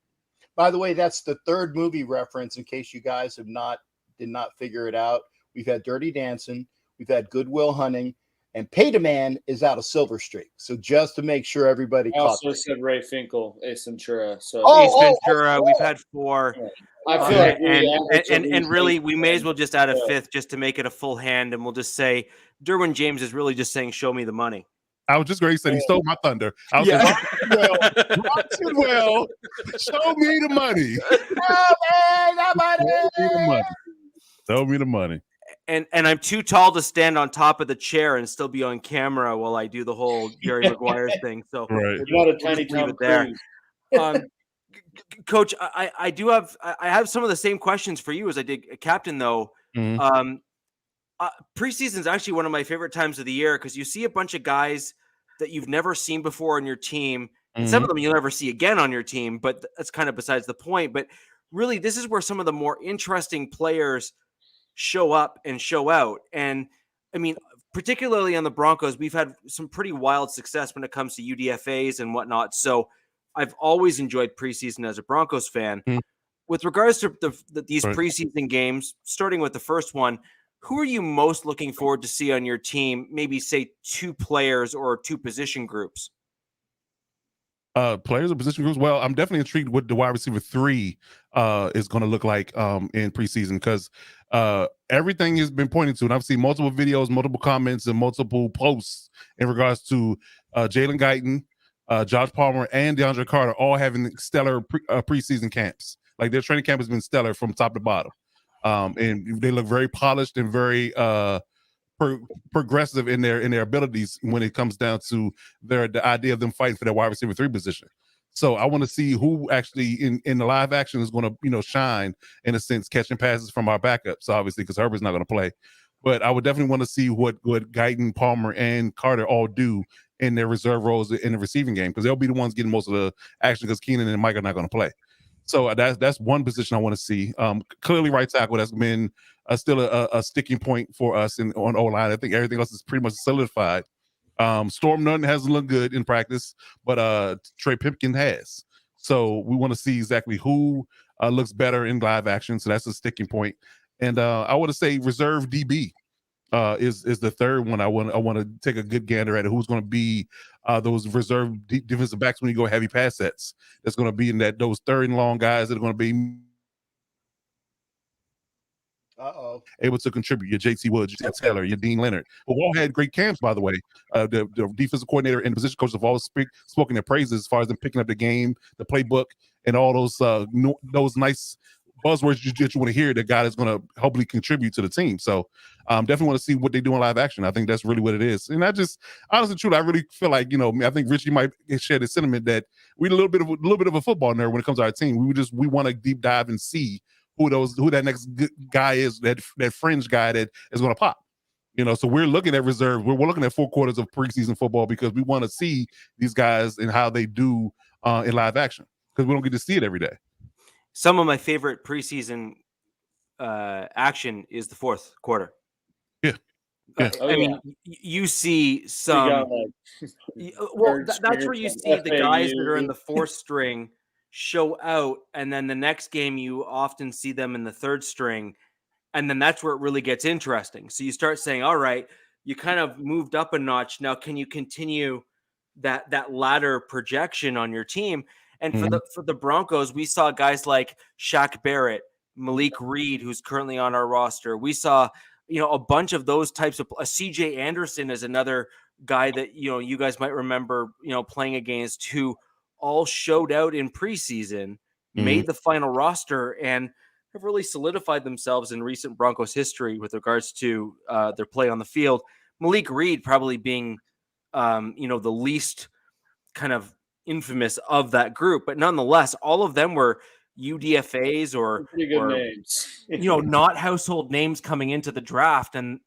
By the way, that's the third movie reference in case you guys did not figure it out. We've had Dirty Dancing. We've had Good Will Hunting. And Pay the Man is out of Silver Streak. So just to make sure everybody I also said Ray Finkel, Ace Ventura. So Ace Ventura, we've had 4. I feel like and really we may as well just add a 5th just to make it a full hand, and we'll just say Derwin James is really just saying show me the money. I was just going to say he stole my thunder. I was well, show me the money. Show me the money. And I'm too tall to stand on top of the chair and still be on camera while I do the whole Jerry Maguire thing. So right. You're not a tiny Tom Cruise. Coach, I have some of the same questions for you as I did Captain, though. Mm-hmm. Preseason is actually one of my favorite times of the year because you see a bunch of guys that you've never seen before on your team. And some of them you'll never see again on your team, but that's kind of besides the point. But really, this is where some of the more interesting players show up and show out. And I mean, particularly on the Broncos, we've had some pretty wild success when it comes to UDFAs and whatnot. So I've always enjoyed preseason as a Broncos fan. With regards to these preseason games, starting with the first one, who are you most looking forward to see on your team? Maybe say 2 players or 2 position groups. Players or position groups. Well, I'm definitely intrigued what the wide receiver 3 is going to look like in preseason because everything has been pointing to, and I've seen multiple videos, multiple comments, and multiple posts in regards to Jalen Guyton, Josh Palmer, and DeAndre Carter all having stellar preseason camps. Like their training camp has been stellar from top to bottom, and they look very polished and very progressive in their abilities when it comes down to the idea of them fighting for their wide receiver 3 position. So I want to see who actually in the live action is going to, shine in a sense, catching passes from our backups, obviously, because Herbert's not going to play. But I would definitely want to see what Guyton, Palmer, and Carter all do in their reserve roles in the receiving game, because they'll be the ones getting most of the action because Keenan and Mike are not going to play. So that's one position I want to see. Clearly, right tackle, that's been still a sticking point for us on O-line. I think everything else is pretty much solidified. Storm Nunn hasn't looked good in practice, but Trey Pipkin has. So we want to see exactly who looks better in live action. So that's a sticking point. And I want to say reserve DB is the third one. I want to take a good gander at it. Who's going to be those reserve defensive backs when you go heavy pass sets? That's going to be in those third and long guys that are going to be able to contribute. Your JT Woods, your Taylor, your Dean Leonard. We've all had great camps, by the way. The defensive coordinator and position coaches have always spoken their praises as far as them picking up the game, the playbook, and all those nice buzzwords that you want to hear that God is going to hopefully contribute to the team. So definitely want to see what they do in live action. I think that's really what it is. And I just, honestly, truly, I really feel like, I think Richie might share the sentiment that we're a little bit of a football nerd when it comes to our team. We want to deep dive and see who that next guy is, that fringe guy that is going to pop. So we're looking at reserve. We're looking at 4 quarters of preseason football because we want to see these guys and how they do in live action, because we don't get to see it every day. Some of my favorite preseason action is the fourth quarter. Yeah. I mean, you see some. That's where you see the guys that are in the fourth string show out, and then the next game you often see them in the third string, and then that's where it really gets interesting. So you start saying, all right, you kind of moved up a notch. Now, can you continue that ladder projection on your team? And for the Broncos, we saw guys like Shaq Barrett, Malik Reed, who's currently on our roster. We saw, a bunch of those types of CJ Anderson is another guy that, you guys might remember, playing against, who all showed out in preseason, made the final roster, and have really solidified themselves in recent Broncos history with regards to their play on the field. Malik Reed probably being, the least kind of infamous of that group, but nonetheless, all of them were UDFAs or pretty good names. Not household names coming into the draft, and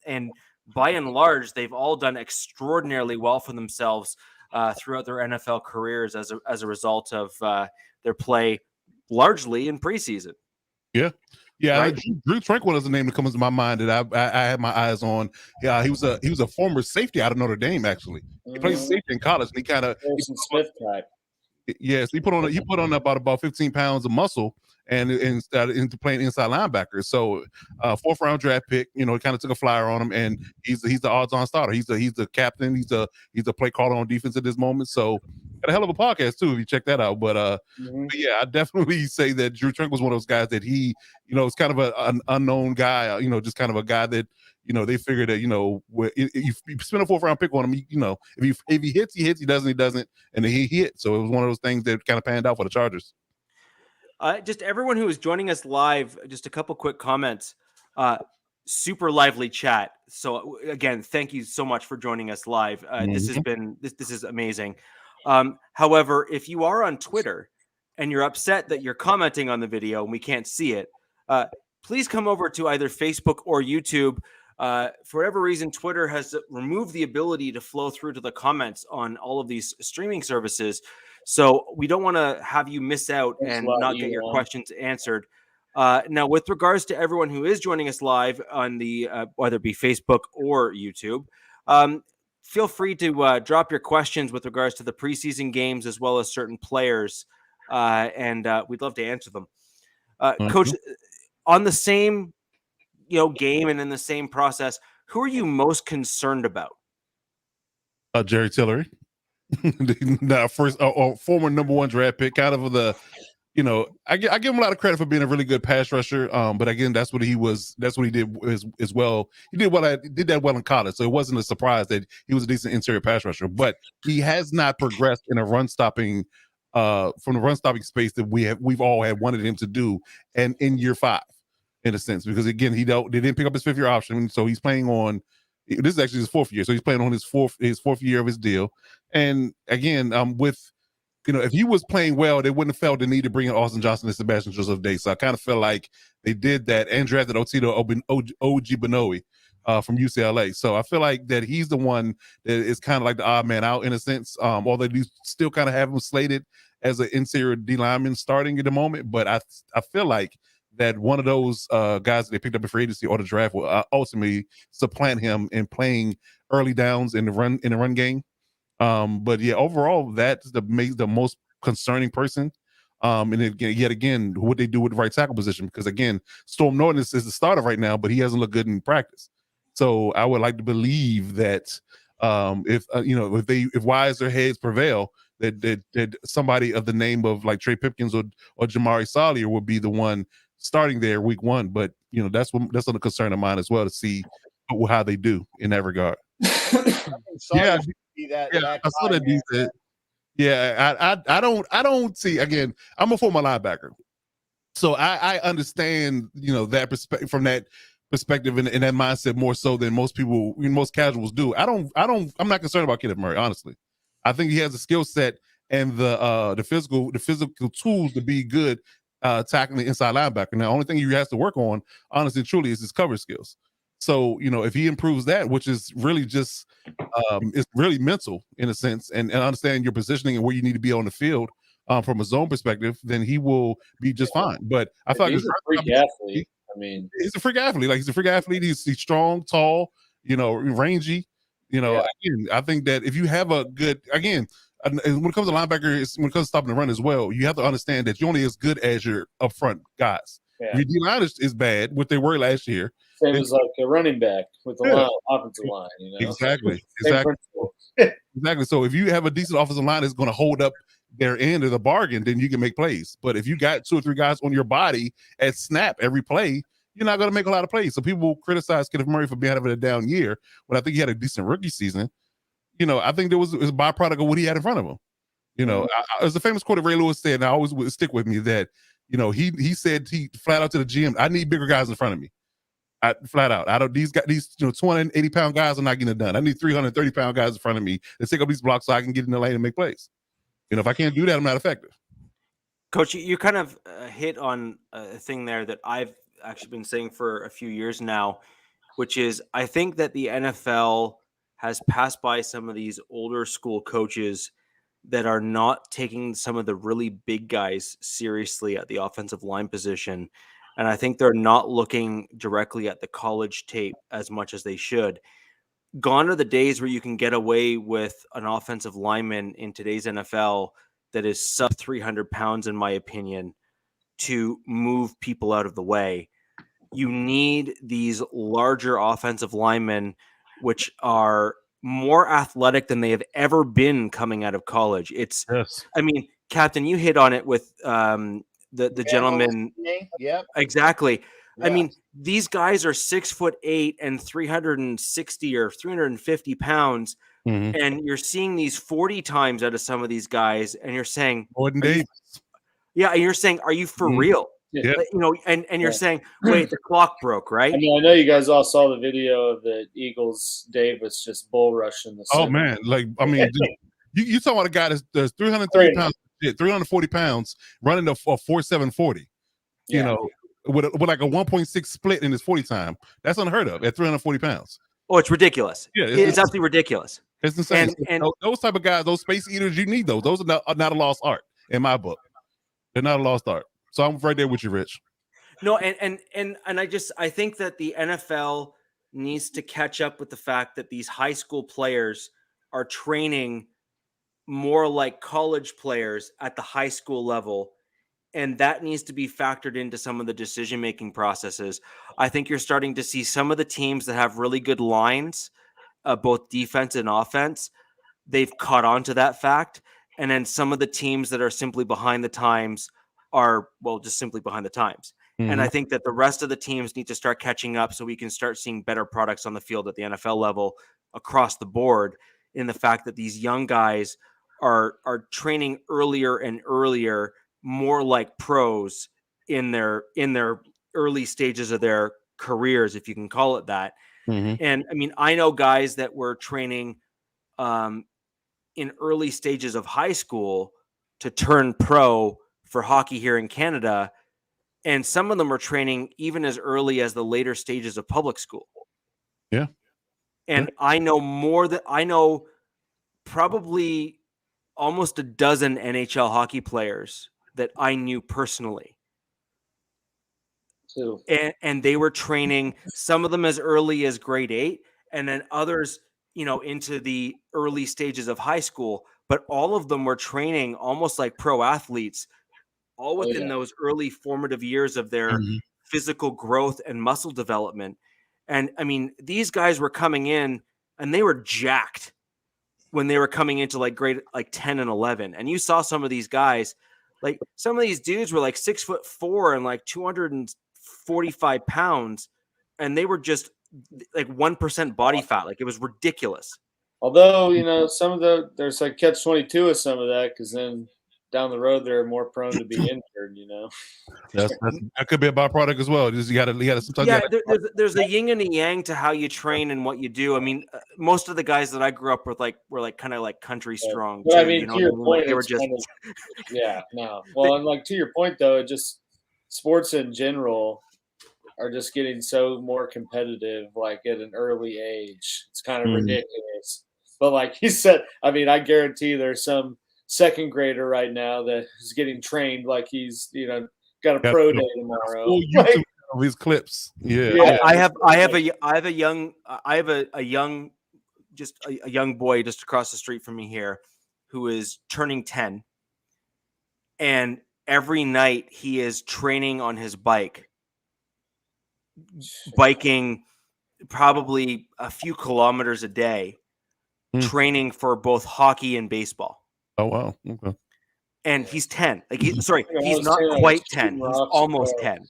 by and large, they've all done extraordinarily well for themselves throughout their NFL careers as a result of their play, largely in preseason. Yeah. Right? Drew Tranquil is the name that comes to my mind that I had my eyes on. Yeah, he was a former safety out of Notre Dame. Actually, he played safety in college, and he kind of Smith type. Yes, he put on about 15 pounds of muscle and started into playing inside linebacker. So 4th round draft pick, he kind of took a flyer on him, and he's the odds on starter. He's the captain. He's a play caller on defense at this moment. So got a hell of a podcast too if you check that out. But yeah, I definitely say that Drew Tranquil was one of those guys that he, is kind of an unknown guy. Just kind of a guy that they figured that if you spend a 4th round pick on him, if he hits, he hits. He doesn't, and then he hit. So it was one of those things that kind of panned out for the Chargers. Just everyone who is joining us live, just a couple quick comments. Super lively chat. So again, thank you so much for joining us live. This has been this is amazing. However, if you are on Twitter and you're upset that you're commenting on the video and we can't see it, please come over to either Facebook or YouTube. For whatever reason, Twitter has removed the ability to flow through to the comments on all of these streaming services. So we don't want to have you miss out and not get your questions answered. Now, with regards to everyone who is joining us live on the whether it be Facebook or YouTube, feel free to drop your questions with regards to the preseason games as well as certain players, and we'd love to answer them. Coach, on the same game and in the same process, who are you most concerned about? Jerry Tillery, first former number 1 draft pick, kind of the. I give him a lot of credit for being a really good pass rusher. But again, that's what he did as well. He did that well in college. So it wasn't a surprise that he was a decent interior pass rusher, but he has not progressed in a run stopping from the run stopping space that we've all had wanted him to do. And in year 5, in a sense, because again, they didn't pick up his 5th year option. So he's playing on, this is actually his 4th year. So he's playing on his fourth year of his deal. And again, with if he was playing well, they wouldn't have felt the need to bring in Austin Johnson and Sebastian Joseph Day. So I kind of feel like they did that and drafted Otito Ogbonnobi from UCLA. So I feel like that he's the one that is kind of like the odd man out in a sense. Although they still kind of have him slated as an interior D lineman starting at the moment, but I feel like that one of those guys that they picked up in free agency or the draft will ultimately supplant him in playing early downs in the run game. But yeah, overall, that's the most concerning person. And yet again, what they do with the right tackle position, because again, Storm Norton is the starter right now, but he hasn't looked good in practice. So I would like to believe that if wiser heads prevail, that somebody of the name of like Trey Pipkins or Jamari Salyer would be the one starting there week 1. But that's a concern of mine as well, to see how they do in that regard. Yeah, I saw that decent. Yeah, I don't see, again, I'm a former linebacker, so I understand that perspective, from that perspective and that mindset more so than most people, most casuals do. I'm not concerned about Kenneth Murray, honestly. I think he has the skill set and the physical tools to be good tackling the inside linebacker. Now, the only thing he has to work on, honestly and truly, is his cover skills. So, if he improves that, which is really just it's really mental in a sense, and understand your positioning and where you need to be on the field from a zone perspective, then he will be just fine. But I feel like he's a freak athlete. I mean, he's a freak athlete. Like, he's a freak athlete. He's strong, tall, rangy. Again, I think that if you have a good, again, and when it comes to linebacker, when it comes to stopping the run as well, you have to understand that you're only as good as your upfront guys. Yeah. Your D line is bad, what they were last year. Same as like a running back with the offensive line. Exactly. Exactly. So if you have a decent offensive line that's going to hold up their end of the bargain, then you can make plays. But if you got 2 or 3 guys on your body at snap every play, you're not going to make a lot of plays. So people criticize Kenneth Murray for being having a down year, but I think he had a decent rookie season. I think it was a byproduct of what he had in front of him. There's a famous quote that Ray Lewis said, and I always would stick with me, that he said, he flat out to the GM, I need bigger guys in front of me. Flat out, I don't. These 280-pound guys are not getting it done. I need 330-pound guys in front of me to take up these blocks so I can get in the lane and make plays. If I can't do that, I'm not effective. Coach, you kind of hit on a thing there that I've actually been saying for a few years now, which is I think that the NFL has passed by some of these older school coaches that are not taking some of the really big guys seriously at the offensive line position. And I think they're not looking directly at the college tape as much as they should. Gone are the days where you can get away with an offensive lineman in today's NFL that is sub 300 pounds, in my opinion, to move people out of the way. You need these larger offensive linemen, which are more athletic than they have ever been coming out of college. I mean, Captain, you hit on it with the gentleman. Yeah, exactly. Yeah. I mean, these guys are 6'8" and 360 or 350 pounds. Mm-hmm. And you're seeing these 40 times out of some of these guys, and you're saying, Gordon Davis. and you're saying, are you for real? Yeah. And you're saying, wait, the clock broke, right? I mean, I know you guys all saw the video of the Eagles Davis just bull rushing the center. Oh man, you talking about a guy that's 330 pounds, 340 pounds, running a 4.7 40. With like a 1.6 split in his 40 time. That's unheard of at 340 pounds. Oh, it's ridiculous. Yeah, it's absolutely ridiculous. It's insane. And those type of guys, those space eaters, you need those. Those are not a lost art in my book. They're not a lost art. So I'm right there with you, Rich. No, and I think that the NFL needs to catch up with the fact that these high school players are training more like college players at the high school level. And that needs to be factored into some of the decision-making processes. I think you're starting to see some of the teams that have really good lines, both defense and offense, they've caught on to that fact. And then some of the teams that are simply behind the times are, just simply behind the times. Mm-hmm. And I think that the rest of the teams need to start catching up so we can start seeing better products on the field at the NFL level across the board, in the fact that these young guys are training earlier and earlier, more like pros in their early stages of their careers, if you can call it that. Mm-hmm. And I mean, I know guys that were training in early stages of high school to turn pro for hockey here in Canada. And some of them are training even as early as the later stages of public school. Yeah. And I know probably almost a dozen NHL hockey players that I knew personally. Too. And they were training, some of them as early as grade 8, and then others, into the early stages of high school. But all of them were training almost like pro athletes, all within those early formative years of their physical growth and muscle development. And I mean, these guys were coming in and they were jacked when they were coming into like grade 10 and 11. And you saw some of these guys, like some of these dudes were like 6'4" and like 245 pounds. And they were just like 1% body fat. Like it was ridiculous. Although, there's like catch-22 with some of that, because then down the road they're more prone to be injured. That could be a byproduct as well. Just you got to sometimes. There's a yin and a yang to how you train and what you do. I mean, most of the guys that I grew up with were kind of like country strong. But too, I mean, to your point, they were just Well, and like to your point though, it just sports in general are just getting so more competitive, like at an early age. It's kind of ridiculous. But like you said, I mean, I guarantee there's some second grader right now that is getting trained like he's got a pro day tomorrow. These clips, I have a young boy just across the street from me here who is turning 10, and every night he is training on his biking probably a few kilometers a day, training for both hockey and baseball. Oh wow, okay. And he's 10. He's not quite 10. He's almost 10.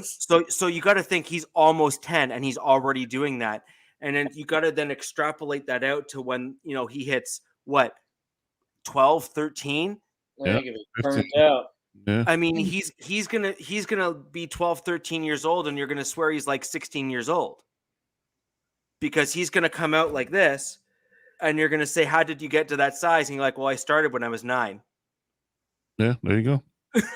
So you got to think he's almost 10 and he's already doing that. And then you got to then extrapolate that out to when, he hits what, 12, 13. Yeah, burnt out. Yeah. I mean, he's going to be 12, 13 years old, and you're going to swear he's like 16 years old, because he's going to come out like this and you're going to say, how did you get to that size? And you're like, well, I started when I was 9. Yeah, there you go.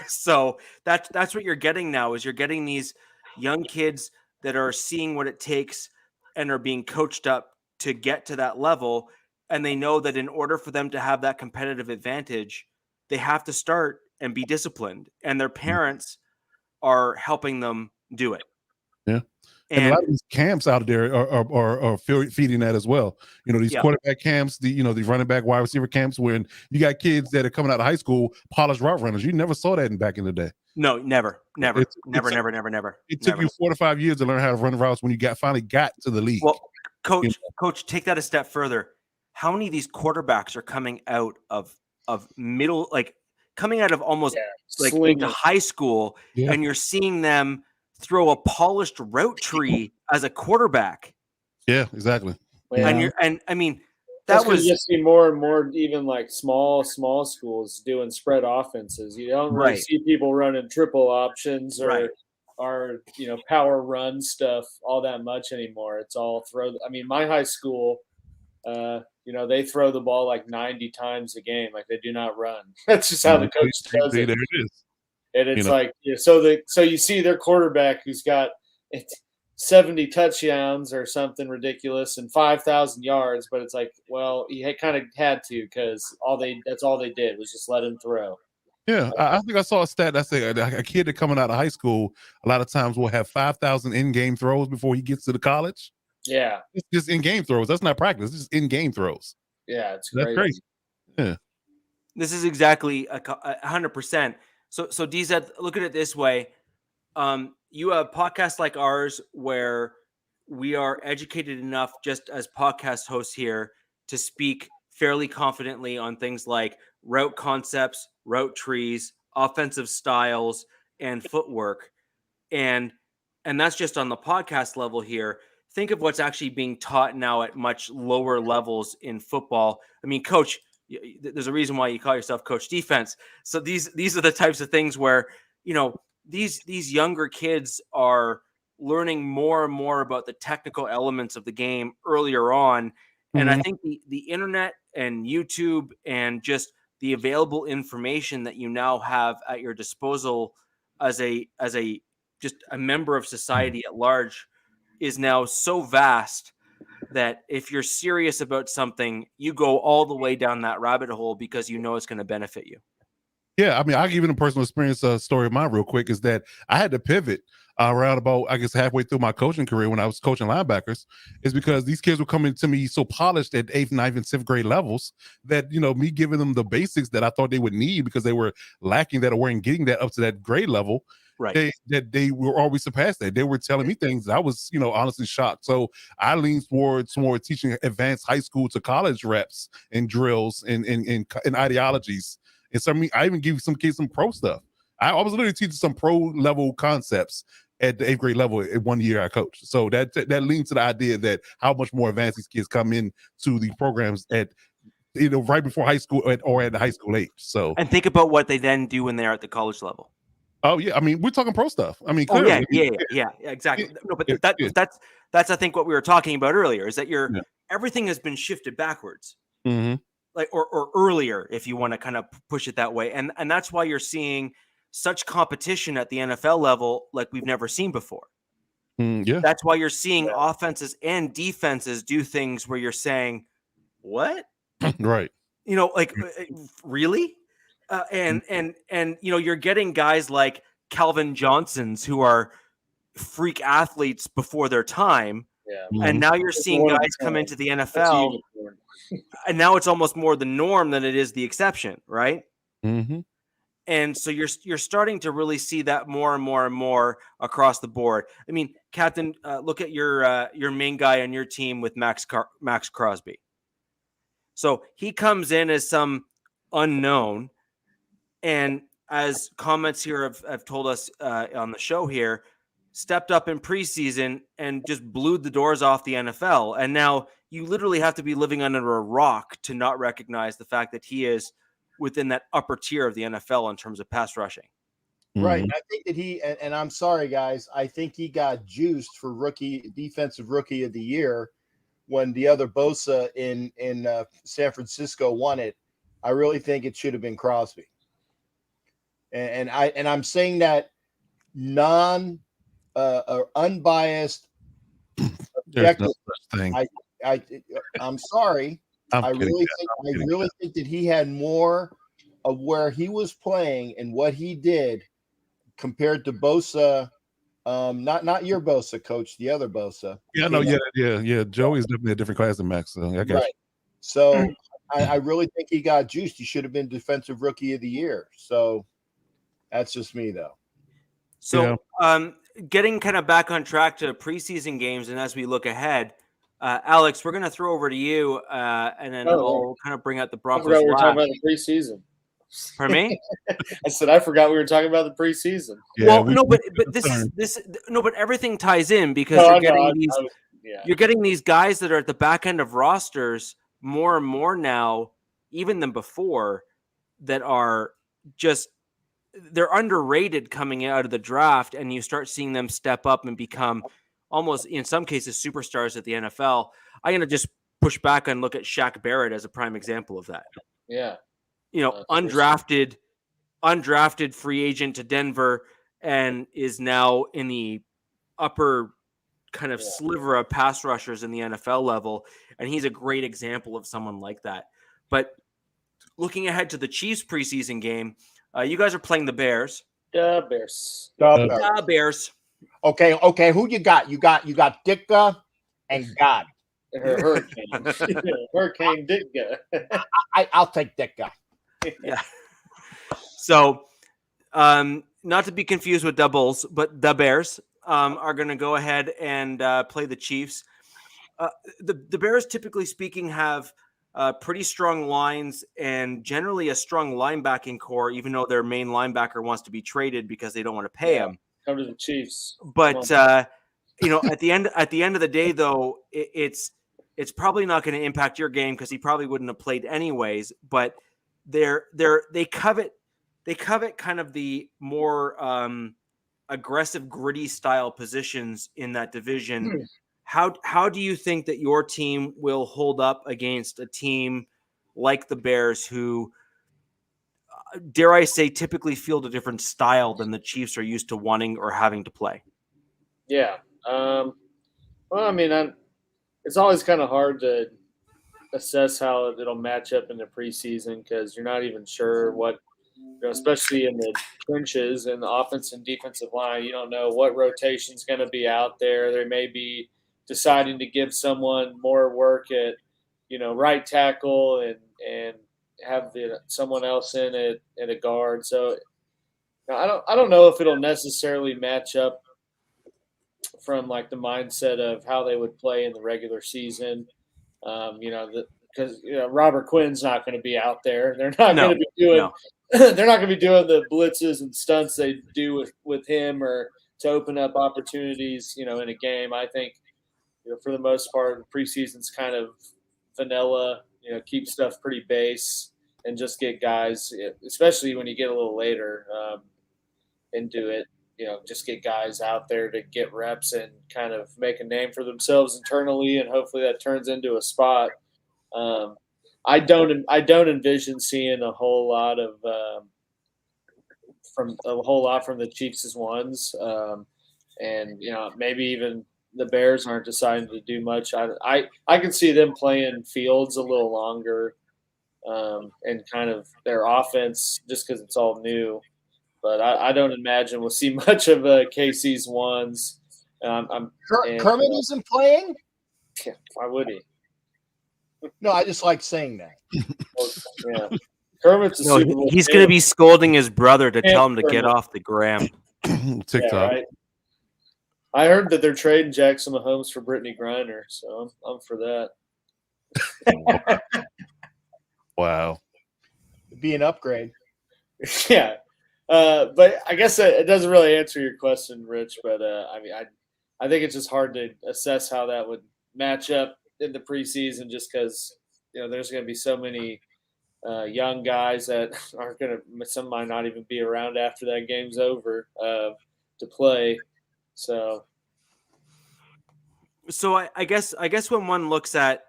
So that's what you're getting now, is you're getting these young kids that are seeing what it takes and are being coached up to get to that level. And they know that in order for them to have that competitive advantage, they have to start and be disciplined, and their parents are helping them do it. Yeah. And a lot of these camps out there are feeding that as well. These quarterback camps, the running back, wide receiver camps, when you got kids that are coming out of high school, polished route runners. You never saw that back in the day. No, never. It took you 4 to 5 years to learn how to run routes when you finally got to the league. Well, coach, take that a step further. How many of these quarterbacks are coming out of middle, like coming out of almost like into high school, and you're seeing them throw a polished route tree as a quarterback? Yeah, exactly. Yeah. And I mean, that was just see more and more, even like small schools doing spread offenses. You don't really see people running triple options or power run stuff all that much anymore. It's all throw. I mean, my high school, they throw the ball like 90 times a game. Like, they do not run. That's just how the coach does it. There it is. And it's so you see their quarterback who's got 70 touchdowns or something ridiculous and 5,000 yards, but it's like, well, he kind of had to, because that's all they did was just let him throw. Yeah, I think I saw a stat that said a kid that coming out of high school a lot of times will have 5,000 in-game throws before he gets to the college. Yeah, it's just in-game throws. That's not practice. It's just in-game throws. Yeah, it's crazy. Yeah, this is exactly 100%. So DZ, look at it this way. You have podcasts like ours where we are educated enough just as podcast hosts here to speak fairly confidently on things like route concepts, route trees, offensive styles, and footwork. And that's just on the podcast level here. Think of what's actually being taught now at much lower levels in football. I mean, Coach, there's a reason why you call yourself Coach Defense. So these are the types of things where, these younger kids are learning more and more about the technical elements of the game earlier on. And I think the internet and YouTube and just the available information that you now have at your disposal as a just a member of society at large is now so vast that if you're serious about something, you go all the way down that rabbit hole because you know it's going to benefit you. Yeah, I mean, I'll give you a personal experience story of mine real quick is that I had to pivot around about, I guess, halfway through my coaching career when I was coaching linebackers, is because these kids were coming to me so polished at 8th, 9th, and 7th grade levels that, me giving them the basics that I thought they would need because they were lacking that or weren't getting that up to that grade level. Right. They were always surpassed that. They were telling me things I was, honestly shocked. So I leaned towards more teaching advanced high school to college reps and drills and ideologies. And I even give some kids some pro stuff. I was literally teaching some pro level concepts at the 8th grade level in 1 year I coached. So that leans to the idea that how much more advanced these kids come in to the programs at, right before high school or at the high school age. So, and think about what they then do when they're at the college level. Oh yeah, I mean, we're talking pro stuff. I mean, clearly. Yeah, exactly. No, but that's I think what we were talking about earlier is that everything has been shifted backwards. Mm-hmm. Like or earlier, if you want to kind of push it that way. And that's why you're seeing such competition at the NFL level like we've never seen before. Yeah. That's why you're seeing offenses and defenses do things where you're saying, what? Right. Really? And you're getting guys like Calvin Johnsons who are freak athletes before their time. Yeah. And now you're seeing guys come into the NFL, and now it's almost more the norm than it is the exception, right? Mm-hmm. And so you're starting to really see that more and more and more across the board. I mean, Captain, look at your main guy on your team with Max Crosby. So he comes in as some unknown, and as comments here have told us on the show here, stepped up in preseason and just blew the doors off the NFL. And now you literally have to be living under a rock to not recognize the fact that he is within that upper tier of the NFL in terms of pass rushing. Right. I think that and I'm sorry, guys, I think he got juiced for defensive rookie of the year when the other Bosa in San Francisco won it. I really think it should have been Crosby. And I'm saying that unbiased, objective. No thing. I'm sorry. I really think that he had more of where he was playing and what he did compared to Bosa. Not your Bosa, Coach, the other Bosa. Yeah, no, yeah. Joey's definitely a different class than Max. So I guess. Right. So I really think he got juiced. He should have been defensive rookie of the year. So that's just me, though. So, getting kind of back on track to preseason games, and as we look ahead, Alex, we're going to throw over to you, and then I'll kind of bring out the Broncos. I forgot we were talking about the preseason. Pardon me? I said I forgot we were talking about the preseason. Yeah, but everything ties in because you're getting these guys that are at the back end of rosters more and more now, even than before, that are just. They're underrated coming out of the draft, and you start seeing them step up and become almost, in some cases, superstars at the NFL. I'm going to just push back and look at Shaq Barrett as a prime example of that. Yeah. Undrafted free agent to Denver and is now in the upper kind of sliver of pass rushers in the NFL level. And he's a great example of someone like that. But looking ahead to the Chiefs preseason game, you guys are playing the Bears. The Bears. The Bears. Okay. Who you got? You got Ditka and God. Hurricane. Hurricane Ditka. I'll take Ditka. Yeah. So, not to be confused with doubles, but the Bears are going to go ahead and play the Chiefs. The Bears, typically speaking, have pretty strong lines and generally a strong linebacking core, even though their main linebacker wants to be traded because they don't want to pay him. Come to the Chiefs. But at the end of the day, though, it's probably not going to impact your game because he probably wouldn't have played anyways. But they covet kind of the more aggressive, gritty style positions in that division. How do you think that your team will hold up against a team like the Bears, who dare I say, typically field a different style than the Chiefs are used to wanting or having to play. Yeah. Well, I mean, it's always kind of hard to assess how it'll match up in the preseason because you're not even sure what, especially in the trenches and the offense and defensive line, you don't know what rotation's going to be out there. They may be deciding to give someone more work at, right tackle and have someone else in it at a guard. So I don't know if it'll necessarily match up from like the mindset of how they would play in the regular season. Because Robert Quinn's not going to be out there. They're not going to be doing. No. They're not going to be doing the blitzes and stunts they do with him or to open up opportunities. In a game, I think for the most part, preseason's kind of vanilla. Keep stuff pretty base and just get guys, especially when you get a little later into it. Just get guys out there to get reps and kind of make a name for themselves internally, and hopefully that turns into a spot. I don't envision seeing a whole lot from the Chiefs' ones, and maybe even the Bears aren't deciding to do much. I can see them playing Fields a little longer, and kind of their offense just because it's all new. But I don't imagine we'll see much of KC's ones. Kermit isn't playing? Why would he? No, I just like saying that. Yeah. Kermit's he's going to be scolding his brother to tell him to get off the gram. TikTok. Yeah, right? I heard that they're trading Jackson Mahomes for Brittany Griner, so I'm for that. Wow. It'd be an upgrade. Yeah. But I guess it doesn't really answer your question, Rich. But I think it's just hard to assess how that would match up in the preseason, just because there's going to be so many young guys that aren't going to. Some might not even be around after that game's over to play. So I guess when one looks at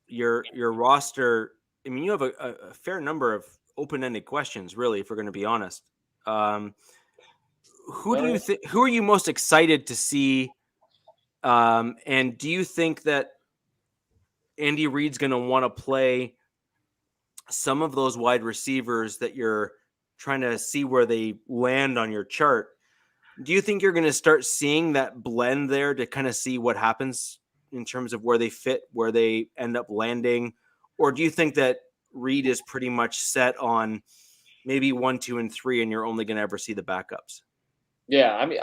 your roster, I mean, you have a fair number of open-ended questions, really, if we're going to be honest. Who are you most excited to see? And do you think that Andy Reid's going to want to play some of those wide receivers that you're trying to see where they land on your chart? Do you think you're going to start seeing that blend there to kind of see what happens in terms of where they fit, where they end up landing? Or do you think that Reid is pretty much set on maybe 1, 2, and 3, and you're only going to ever see the backups? Yeah, I mean,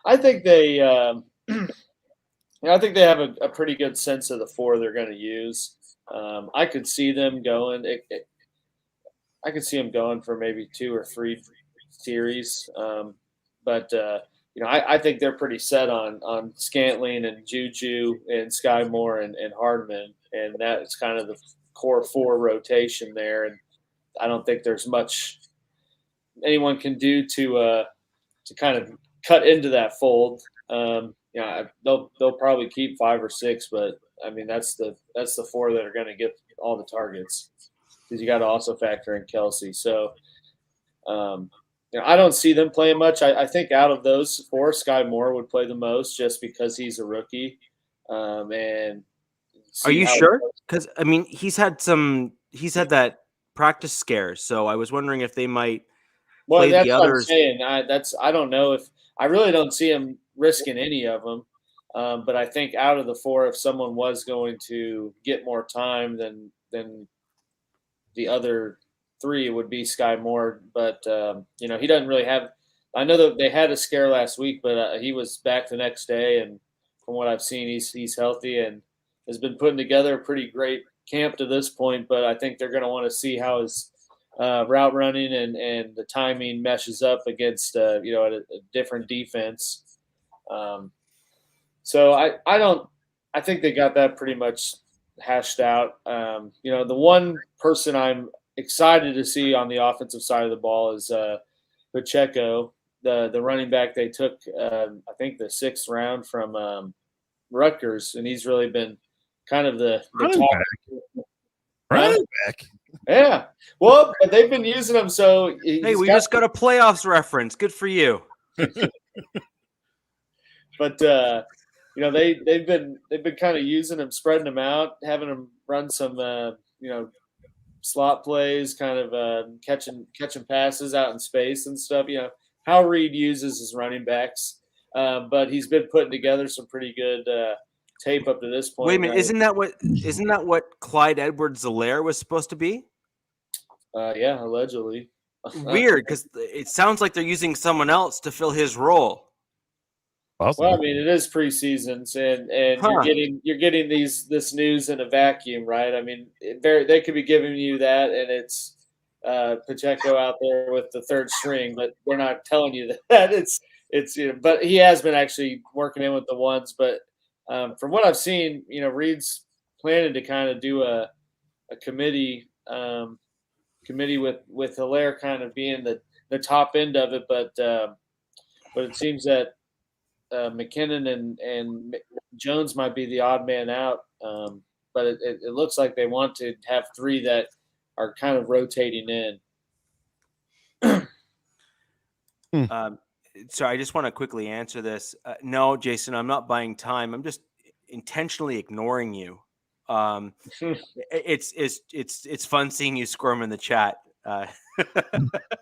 I think they, I think they have a pretty good sense of the 4 they're going to use. I could see them going. I could see them going for maybe 2 or 3 series, but I think they're pretty set on Scantling and Juju and Sky Moore and Hardman, and that's kind of the core 4 rotation there. And I don't think there's much anyone can do to kind of cut into that fold. They'll probably keep 5 or 6, but I mean that's the 4 that are going to get all the targets, because you got to also factor in Kelsey. So I don't see them playing much. I think out of those 4, Sky Moore would play the most, just because he's a rookie. And are you sure? Because I mean, he's had that practice scare, so I was wondering if they might. Well, that's what I'm saying. I don't know if I really don't see him risking any of them. But I think out of the 4, if someone was going to get more time than the other 3, it would be Sky Moore. But he doesn't really have. I know that they had a scare last week, but he was back the next day, and from what I've seen, he's healthy and has been putting together a pretty great camp to this point. But I think they're going to want to see how his route running and the timing meshes up against a different defense. So I think they got that pretty much hashed out. The one person I'm excited to see on the offensive side of the ball is Pacheco, the running back they took, I think the 6th round from Rutgers, and he's really been kind of the running top. Running back. Yeah. Well, but they've been using him. So Hey, we just got a playoffs reference. Good for you. But they've been kind of using him, spreading him out, having him run some slot plays, kind of catching passes out in space and stuff. How Reed uses his running backs, but he's been putting together some pretty good tape up to this point. Wait a minute, isn't that what Clyde Edwards-Helaire was supposed to be? Yeah, allegedly. Weird, because it sounds like they're using someone else to fill his role. Awesome. Well, I mean, it is preseasons, and you're getting this news in a vacuum, right? I mean, they could be giving you that, and it's Pacheco out there with the third string, but they're not telling you that. It's but he has been actually working in with the ones. But from what I've seen, Reed's planning to kind of do a committee with Helaire kind of being the top end of it, but it seems that McKinnon and Jones might be the odd man out, but it looks like they want to have three that are kind of rotating in. So I just want to quickly answer this. No, Jason, I'm not buying time. I'm just intentionally ignoring you. It's fun seeing you squirm in the chat.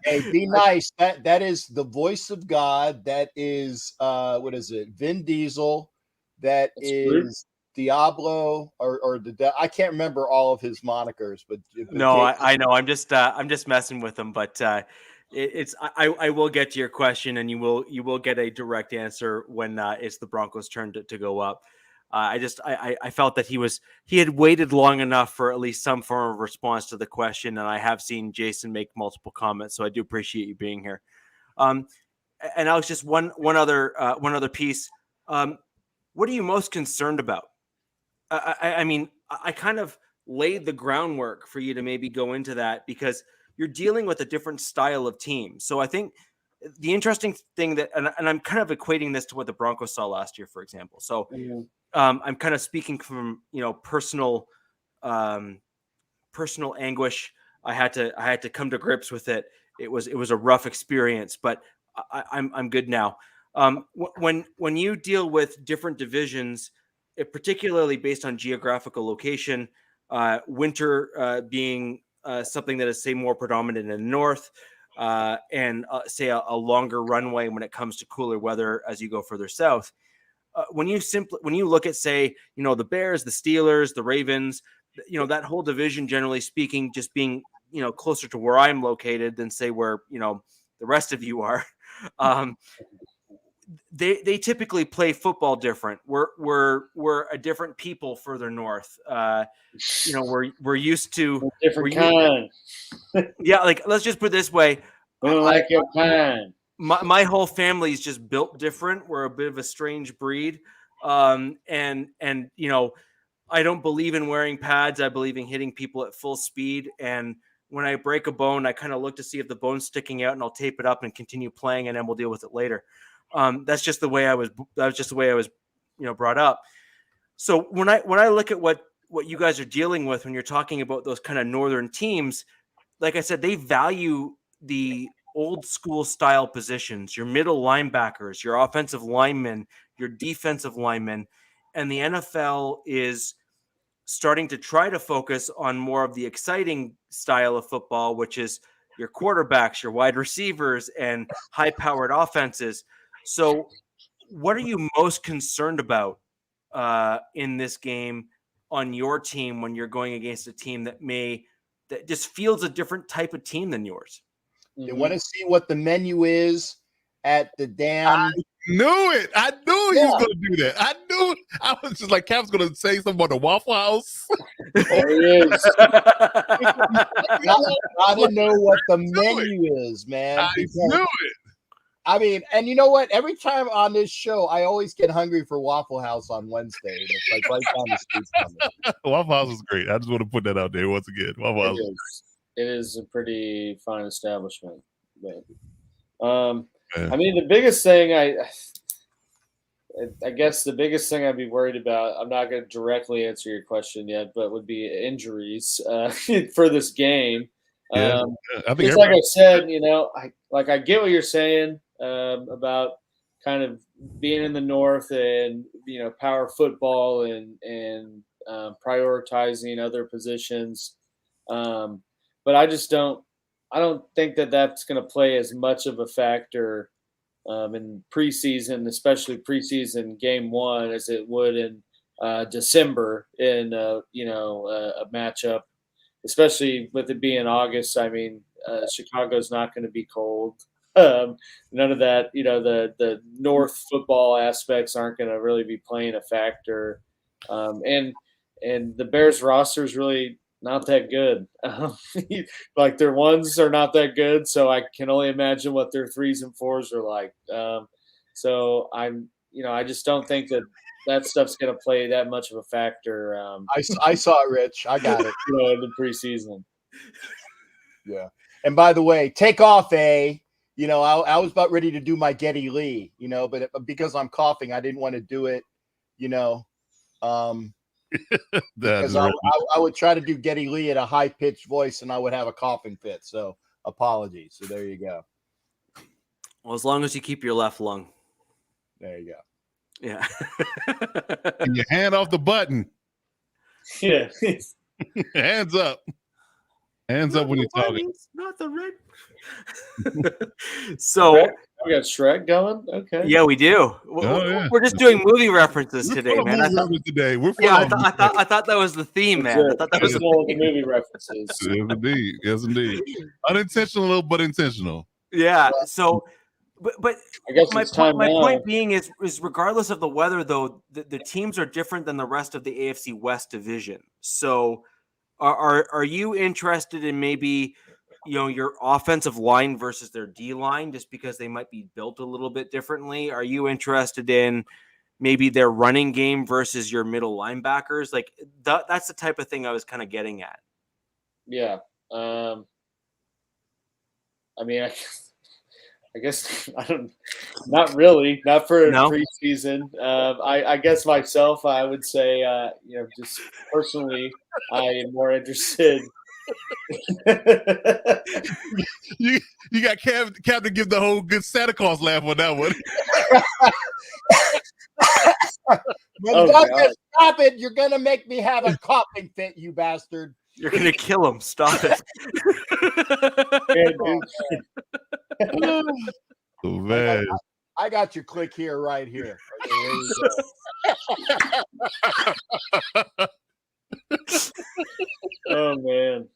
Hey, be nice. That is the voice of God. That is what is it? Vin Diesel. That's is Diablo or the I can't remember all of his monikers, but no, I know. I'm just messing with them, but I will get to your question, and you will get a direct answer when it's the Broncos' turn to go up. I felt that he had waited long enough for at least some form of response to the question, and I have seen Jason make multiple comments, so I do appreciate you being here. And Alex, just one other piece. What are you most concerned about? I mean, I kind of laid the groundwork for you to maybe go into that because you're dealing with a different style of team. So I think the interesting thing that, and I'm kind of equating this to what the Broncos saw last year, for example. So I'm kind of speaking from, personal anguish. I had to come to grips with it. It was a rough experience, but I'm good now. When you deal with different divisions, particularly based on geographical location, winter being something that is, say, more predominant in the north, and say a longer runway when it comes to cooler weather as you go further south. When you look at, say, the Bears, the Steelers, the Ravens, that whole division, generally speaking, just being, closer to where I'm located than, say, where, the rest of you are, they typically play football different. We're a different people further north. We're used to different kind. Yeah, like, let's just put it this way. We don't like your kind. My whole family is just built different. We're a bit of a strange breed. And I don't believe in wearing pads. I believe in hitting people at full speed. And when I break a bone, I kind of look to see if the bone's sticking out, and I'll tape it up and continue playing, and then we'll deal with it later. That's just the way I was. That was just the way I was, brought up. So when I look at what you guys are dealing with when you're talking about those kind of northern teams, like I said, they value the old school style positions, your middle linebackers, your offensive linemen, your defensive linemen, and the NFL is starting to try to focus on more of the exciting style of football, which is your quarterbacks, your wide receivers, and high-powered offenses. So what are you most concerned about in this game on your team when you're going against a team that just feels a different type of team than yours? They want to see what the menu is at the damn. I knew it. I knew he was going to do that. I knew it. I was just like, Cap's going to say something about the Waffle House. There he is. I don't know what the menu is, man. I knew it. I mean, and you know what? Every time on this show, I always get hungry for Waffle House on Wednesday. And it's like right down the street from me. Waffle House is great. I just want to put that out there once again. Waffle House. It is a pretty fine establishment. But, I mean, the biggest thing I guess the biggest thing I'd be worried about, I'm not going to directly answer your question yet, but would be injuries for this game. I think Just like I said, I get what you're saying about kind of being in the North and power football and prioritizing other positions, but I just don't. I don't think that that's going to play as much of a factor in preseason, especially preseason game one, as it would in December in a matchup, especially with it being August. I mean, Chicago's not going to be cold. None of that, the North football aspects aren't going to really be playing a factor. And the Bears roster is really not that good. Like their ones are not that good, so I can only imagine what their 3s and 4s are like. So I just don't think that stuff's going to play that much of a factor. I saw it, Rich. I got it. In the preseason. Yeah. And by the way, take off I was about ready to do my Geddy Lee, but because I'm coughing, I didn't want to do it, because I would try to do Geddy Lee at a high pitched voice and I would have a coughing fit. So apologies. So there you go. Well, as long as you keep your left lung. There you go. Yeah. And your hand off the button. Yeah. Hands up. Hands up when you're talking. Not the red. So we got Shrek going. Okay. Yeah, we do. We're just doing movie references today, man. I thought that was the theme, man. I thought that was all the movie references. Yes, indeed. Unintentional, but intentional. Yeah. So, but I guess my point being is regardless of the weather, though, the teams are different than the rest of the AFC West division. So, are you interested in maybe your offensive line versus their D line, just because they might be built a little bit differently? Are you interested in maybe their running game versus your middle linebackers? Like that's the type of thing I was kind of getting at. Yeah. I mean, I guess I don't. Not really. Not for preseason. I guess myself, I would say, just personally, I am more interested. you got Cap to give the whole good Santa Claus laugh on that one. Stop it! You're gonna make me have a coughing fit, you bastard. You're gonna kill him. Stop it. Oh, man. I got your click here, right here. Oh man.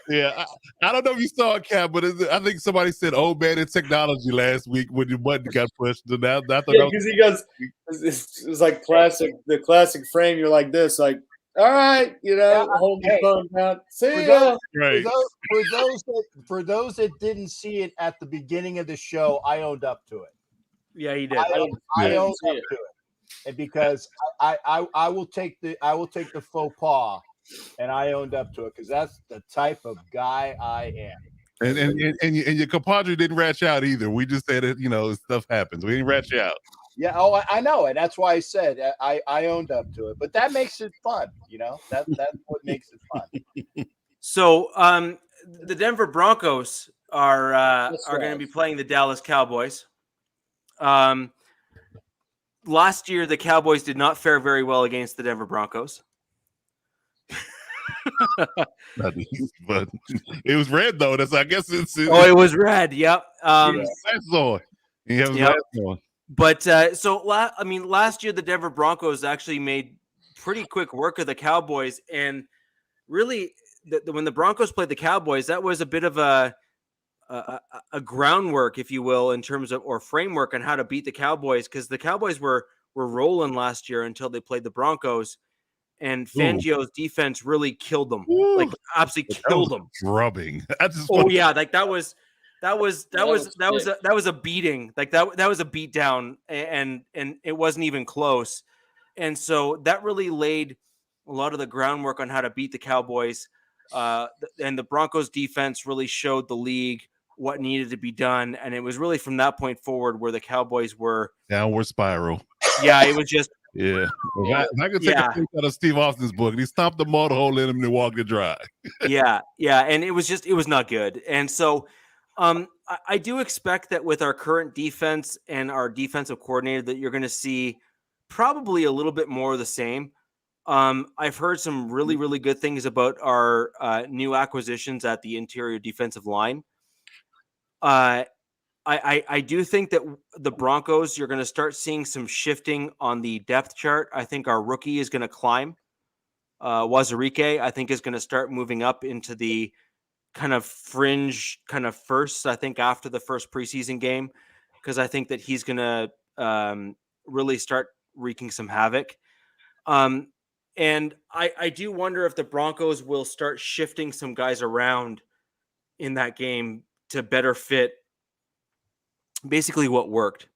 Yeah, I don't know if you saw it, Cap, but I think somebody said "old man in technology" last week when your button got pushed. Because he goes, it was like the classic frame. You're like this, like, all right, hold your phone down. See ya. Right. For those that didn't see it at the beginning of the show, I owned up to it. Yeah, you did. I owned up to it, and because I will take the faux pas, and I owned up to it because that's the type of guy I am. And your compadre didn't ratch out either. We just said it, stuff happens. We didn't ratch out. Yeah, I know it. That's why I said I owned up to it. But that makes it fun, That's what makes it fun. So the Denver Broncos are going to be playing the Dallas Cowboys. Last year, the Cowboys did not fare very well against the Denver Broncos. But it was red though. I guess it's. It was red. Yep. That's on. But last year the Denver Broncos actually made pretty quick work of the Cowboys, and really, when the Broncos played the Cowboys, that was a bit of a groundwork, if you will, in terms of or framework on how to beat the Cowboys, because the Cowboys were rolling last year until they played the Broncos. And Fangio's defense really killed them, like absolutely killed them. Rubbing. That was a beating. Like that was a beat down, and it wasn't even close. And so that really laid a lot of the groundwork on how to beat the Cowboys. And the Broncos defense really showed the league what needed to be done. And it was really from that point forward where the Cowboys were downward spiral. Yeah, it was just Yeah. If I could take a page out of Steve Austin's book, and he stomped the motor hole in him and walked it dry. Yeah. And it was not good. And so I do expect that with our current defense and our defensive coordinator that you're going to see probably a little bit more of the same. I've heard some really, really good things about our new acquisitions at the interior defensive line. I do think that the Broncos, you're going to start seeing some shifting on the depth chart. I think our rookie is going to climb. Wazirike, I think, is going to start moving up into the kind of fringe kind of first, I think, after the first preseason game, because I think that he's going to really start wreaking some havoc. And I do wonder if the Broncos will start shifting some guys around in that game to better fit basically what worked.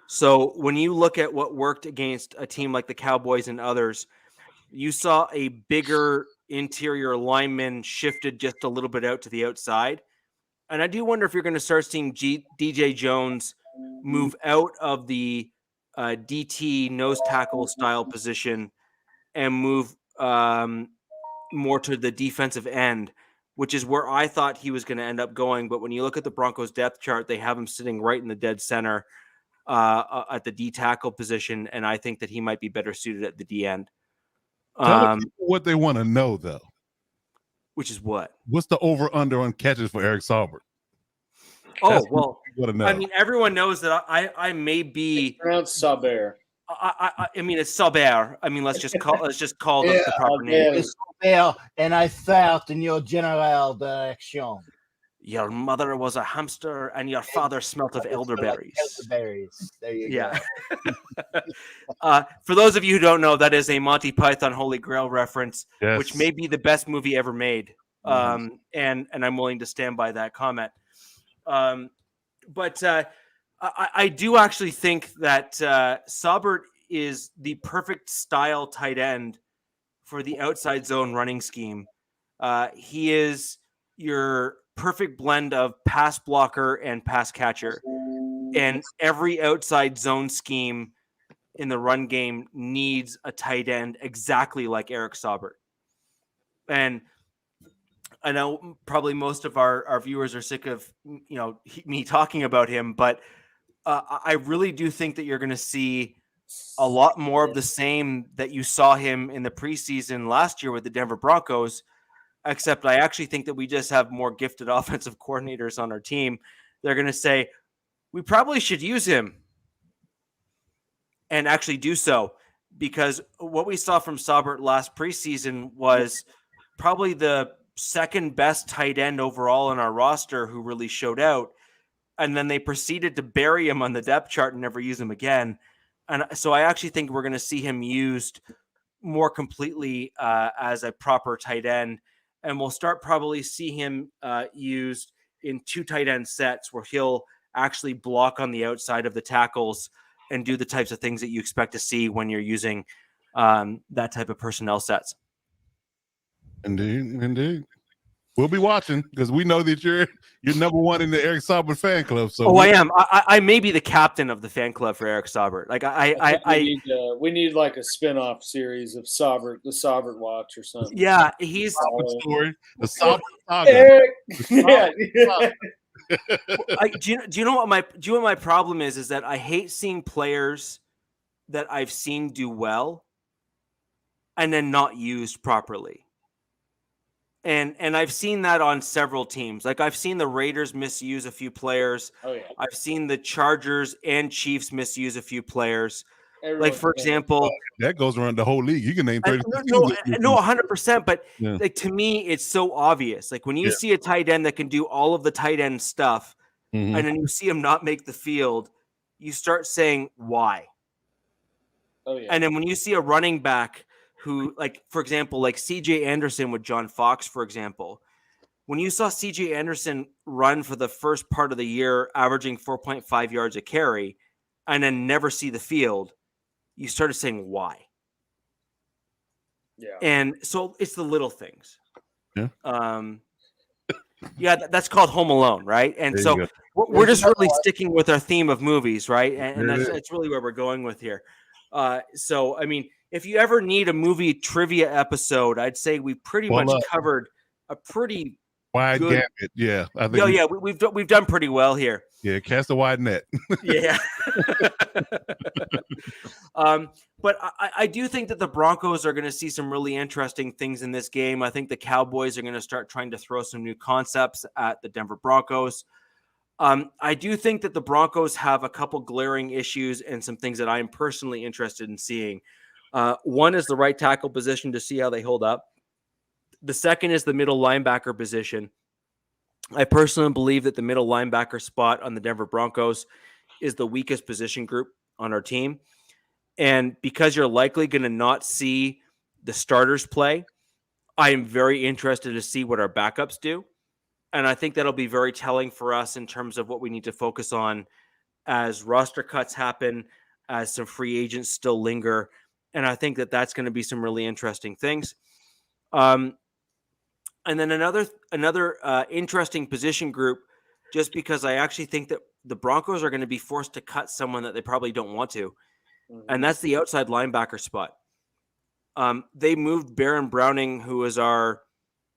So when you look at what worked against a team like the Cowboys and others, you saw a bigger interior lineman shifted just a little bit out to the outside. And I do wonder if you're going to start seeing DJ Jones move out of the DT nose tackle style position and move more to the defensive end, which is where I thought he was going to end up going. But when you look at the Broncos depth chart, they have him sitting right in the dead center at the D tackle position. And I think that he might be better suited at the D end. Tell people what they want to know, though. Which is what? What's the over-under on catches for Eric Saubert? Oh, well, I mean, everyone knows that I may be pronounced Saubert. I mean, it's Saubert. I mean, let's just call the proper name. It's Saubert, and I felt in your general direction. Your mother was a hamster, and your father smelt of elderberries. Elderberries. There you go. For those of you who don't know, that is a Monty Python Holy Grail reference, yes, which may be the best movie ever made. And I'm willing to stand by that comment. But I do actually think that Saubert is the perfect style tight end for the outside zone running scheme. He is your perfect blend of pass blocker and pass catcher. And every outside zone scheme in the run game needs a tight end exactly like Eric Saubert. And I know probably most of our viewers are sick of me talking about him, but I really do think that you're going to see a lot more of the same that you saw him in the preseason last year with the Denver Broncos, except I actually think that we just have more gifted offensive coordinators on our team. They're going to say, we probably should use him and actually do so, because what we saw from Saubert last preseason was probably the second best tight end overall in our roster who really showed out. And then they proceeded to bury him on the depth chart and never use him again. And so I actually think we're going to see him used more completely as a proper tight end. And we'll start probably see him used in two tight end sets where he'll actually block on the outside of the tackles and do the types of things that you expect to see when you're using that type of personnel sets. Indeed. We'll be watching because we know that you're number one in the Eric Saubert fan club. So I am. I may be the captain of the fan club for Eric Saubert. Like we need like a spin-off series of Saubert, the Saubert Watch or something. Yeah, he's the story, the Saubert saga. Do you know what my problem is? Is that I hate seeing players that I've seen do well and then not used properly. And I've seen that on several teams. Like I've seen the Raiders misuse a few players. Oh, yeah. I've seen the Chargers and Chiefs misuse a few players. Like for example, that goes around the whole league. You can name 30. No, 100%. But like to me, it's so obvious. Like when you see a tight end that can do all of the tight end stuff, and then you see him not make the field, you start saying why. Oh yeah. And then when you see a running back who, like, for example, like CJ Anderson with John Fox, for example, when you saw CJ Anderson run for the first part of the year, averaging 4.5 yards a carry, and then never see the field, you started saying why. Yeah. And so it's the little things. Yeah. That's called Home Alone, right? And so we're just really sticking with our theme of movies, right? And that's really where we're going with here. So, I mean, if you ever need a movie trivia episode, I'd say we pretty much covered a pretty wide good gamut. Yeah, I think we've done pretty well here. Yeah, cast a wide net. Yeah. But I do think that the Broncos are going to see some really interesting things in this game. I think the Cowboys are going to start trying to throw some new concepts at the Denver Broncos. I do think that the Broncos have a couple glaring issues and some things that I'm personally interested in seeing. One is the right tackle position to see how they hold up. The second is the middle linebacker position. I personally believe that the middle linebacker spot on the Denver Broncos is the weakest position group on our team. And because you're likely going to not see the starters play, I am very interested to see what our backups do. And I think that'll be very telling for us in terms of what we need to focus on as roster cuts happen, as some free agents still linger. And I think that that's going to be some really interesting things. And then another interesting position group, just because I actually think that the Broncos are going to be forced to cut someone that they probably don't want to. And that's the outside linebacker spot. They moved Baron Browning, who was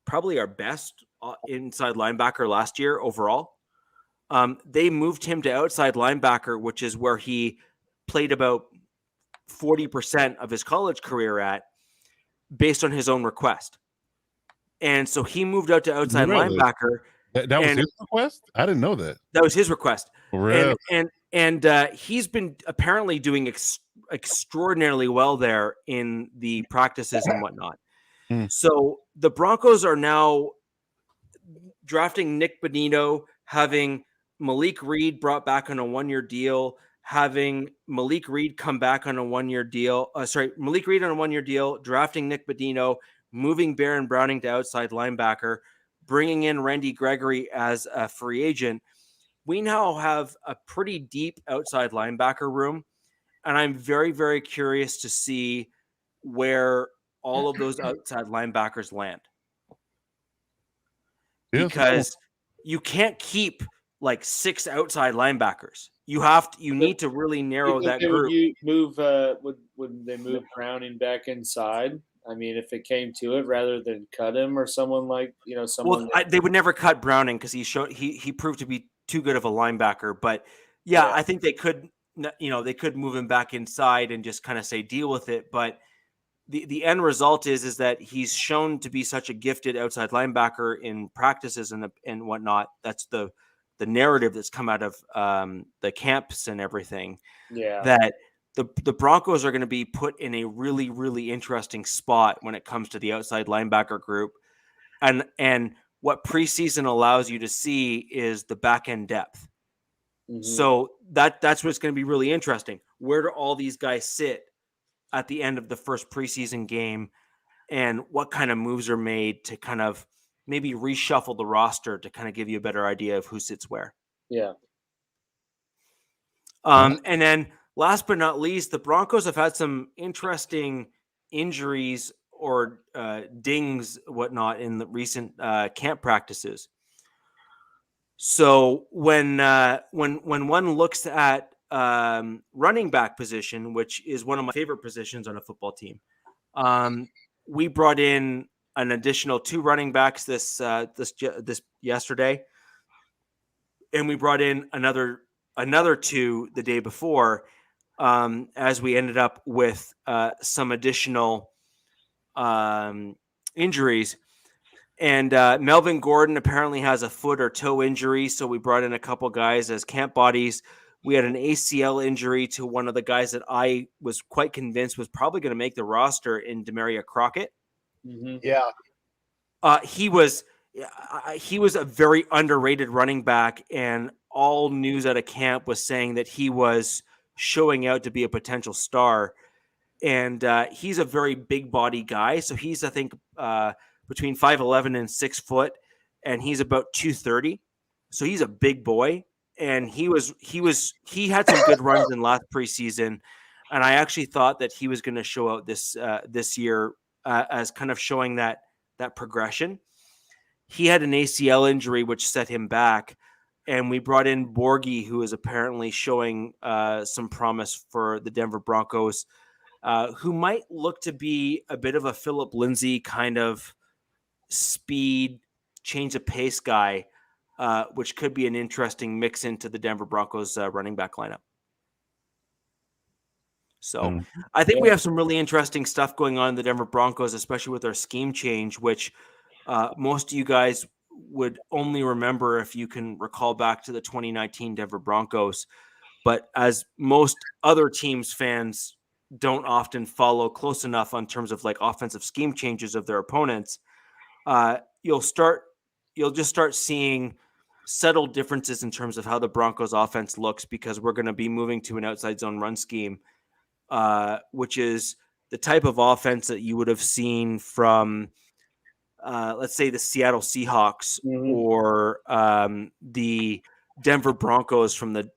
probably our best inside linebacker last year overall. They moved him to outside linebacker, which is where he played about 40% of his college career at, based on his own request. And so he moved out to outside linebacker. That was his request? I didn't know that. That was his request. Really? And he's been apparently doing extraordinarily well there in the practices and whatnot. So the Broncos are now drafting Nick Bonino, having Malik Reed brought back on a 1-year deal, having Malik Reed come back on a 1-year deal. Malik Reed on a 1-year deal, drafting Nick Bonino, moving Baron Browning to outside linebacker, bringing in Randy Gregory as a free agent. We now have a pretty deep outside linebacker room, and I'm very, very curious to see where all of those outside linebackers land. Because you can't keep like 6 outside linebackers. You need to really narrow that group. Would they move Browning back inside? I mean, if it came to it, rather than cut him or someone like, someone. Well, they would never cut Browning because he proved to be too good of a linebacker. But yeah, I think they could move him back inside and just kind of say deal with it. But the end result is that he's shown to be such a gifted outside linebacker in practices and whatnot. That's the narrative that's come out of the camps and everything. Yeah, that the Broncos are going to be put in a really, really interesting spot when it comes to the outside linebacker group. And what preseason allows you to see is the back end depth. Mm-hmm. So that's what's going to be really interesting. Where do all these guys sit at the end of the first preseason game, and what kind of moves are made to kind of maybe reshuffle the roster to kind of give you a better idea of who sits where. Yeah. And then last but not least, the Broncos have had some interesting injuries or dings, whatnot, in the recent camp practices. So when one looks at running back position, which is one of my favorite positions on a football team, we brought in an additional 2 running backs this yesterday, and we brought in another 2 the day before, as we ended up with some additional injuries. And Melvin Gordon apparently has a foot or toe injury, so we brought in a couple guys as camp bodies. We had an ACL injury to one of the guys that I was quite convinced was probably going to make the roster in Demaria Crockett. Mm-hmm. Yeah. He was a very underrated running back, and all news out of camp was saying that he was showing out to be a potential star. And he's a very big body guy. So he's, I think, between 5'11" and 6 foot, and he's about 230. So he's a big boy. And he had some good runs in last preseason. And I actually thought that he was going to show out this year as kind of showing that progression. He had an ACL injury, which set him back. And we brought in Borghi, who is apparently showing some promise for the Denver Broncos. who might look to be a bit of a Philip Lindsay kind of speed, change of pace guy, which could be an interesting mix into the Denver Broncos running back lineup. So I think we have some really interesting stuff going on in the Denver Broncos, especially with our scheme change, which most of you guys would only remember if you can recall back to the 2019 Denver Broncos. But as most other teams' fans don't often follow close enough on terms of like offensive scheme changes of their opponents, you'll just start seeing subtle differences in terms of how the Broncos offense looks, because we're going to be moving to an outside zone run scheme, which is the type of offense that you would have seen from, let's say, the Seattle Seahawks or the Denver Broncos from the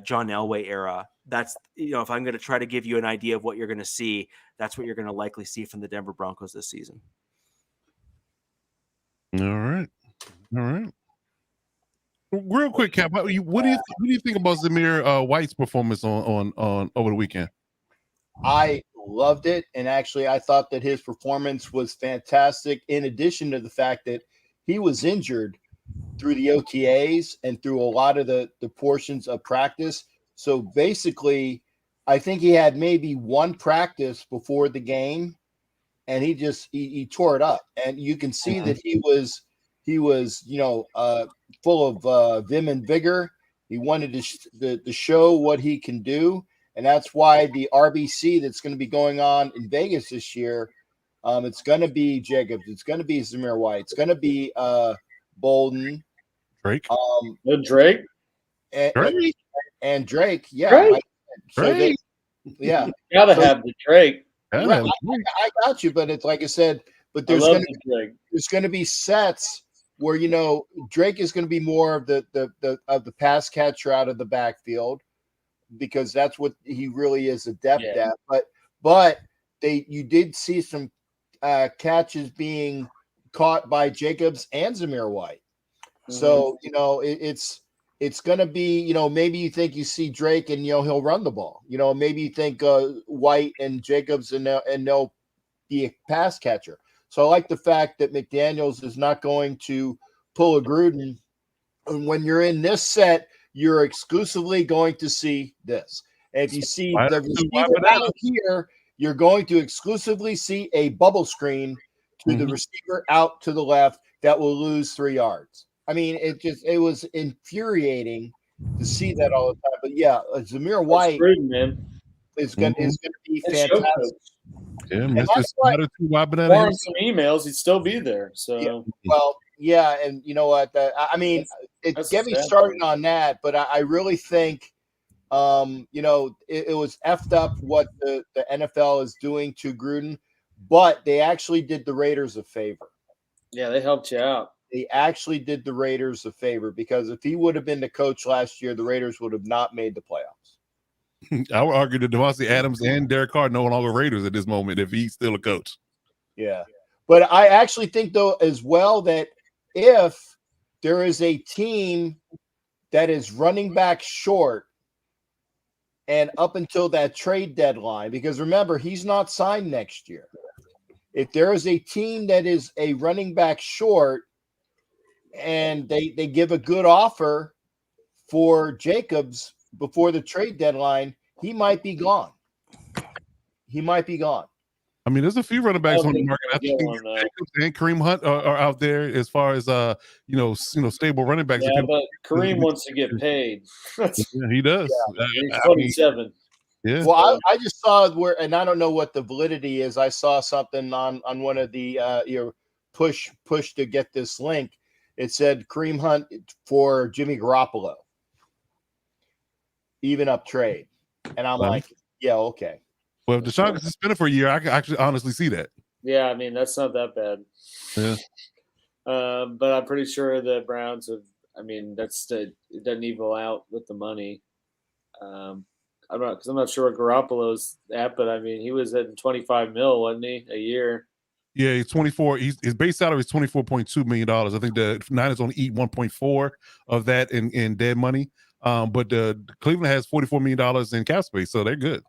John Elway era. That's, if I'm going to try to give you an idea of what you're going to see, that's what you're going to likely see from the Denver Broncos this season. All right. Real quick, Cap, what do you think about Zamir White's performance on over the weekend? I loved it, and actually, I thought that his performance was fantastic. In addition to the fact that he was injured through the OTAs and through a lot of the portions of practice. So basically, I think he had maybe one practice before the game, and he tore it up. And you can see that he was full of vim and vigor. He wanted to show what he can do. And that's why the RBC that's going to be going on in Vegas this year, it's going to be Jacobs. It's going to be Zamir White. It's going to be Bolden. Drake. Drake. And Drake. Yeah. Drake. So yeah. Gotta have the Drake. Right, I got you, but it's like I said, but there's going to be sets where Drake is going to be more of the pass catcher out of the backfield, because that's what he really is adept at. But you did see some catches being caught by Jacobs and Zamir White. So it's going to be, maybe you think you see Drake and he'll run the ball. Maybe you think White and Jacobs and they'll be a pass catcher. So I like the fact that McDaniels is not going to pull a Gruden. And when you're in this set, you're exclusively going to see this. And if you see the receiver out here, you're going to exclusively see a bubble screen to the receiver out to the left that will lose 3 yards. I mean, it was infuriating to see that all the time. But yeah, Zamir White is going to be fantastic. Yeah, Mr. Warren some emails, he'd still be there. So and you know what? It get me started on that, but I really think, it was effed up what the NFL is doing to Gruden, but they actually did the Raiders a favor. Yeah, they helped you out. They actually did the Raiders a favor, because if he would have been the coach last year, the Raiders would have not made the playoffs. I would argue that Devontae Adams and Derek Carr no longer Raiders at this moment if he's still a coach. Yeah. But I actually think, though, as well, that if there is a team that is running back short and up until that trade deadline, because remember, he's not signed next year. If there is a team that is a running back short and they give a good offer for Jacobs before the trade deadline, he might be gone. I mean, there's a few running backs on the market. I think Jacobs and Kareem Hunt are out there as far as stable running backs. Yeah, but Kareem wants to get paid. Yeah, he does. Yeah, he's 27. Yeah. Well, I just saw where, and I don't know what the validity is. I saw something on one of the push to get this link. It said Kareem Hunt for Jimmy Garoppolo, even up trade, and I'm like, yeah, okay. Well, if Deshaun gets suspended for a year, I can actually honestly see that. Yeah, I mean, that's not that bad. Yeah. But I'm pretty sure the Browns have. I mean, it doesn't equal out with the money. I'm not sure what Garoppolo's at, but I mean, he was at 25 mil, wasn't he, a year? Yeah, he's 24. His base salary is $24.2 million. I think the Niners only eat 1.4 of that in dead money. But Cleveland has $44 million in cap space, so they're good.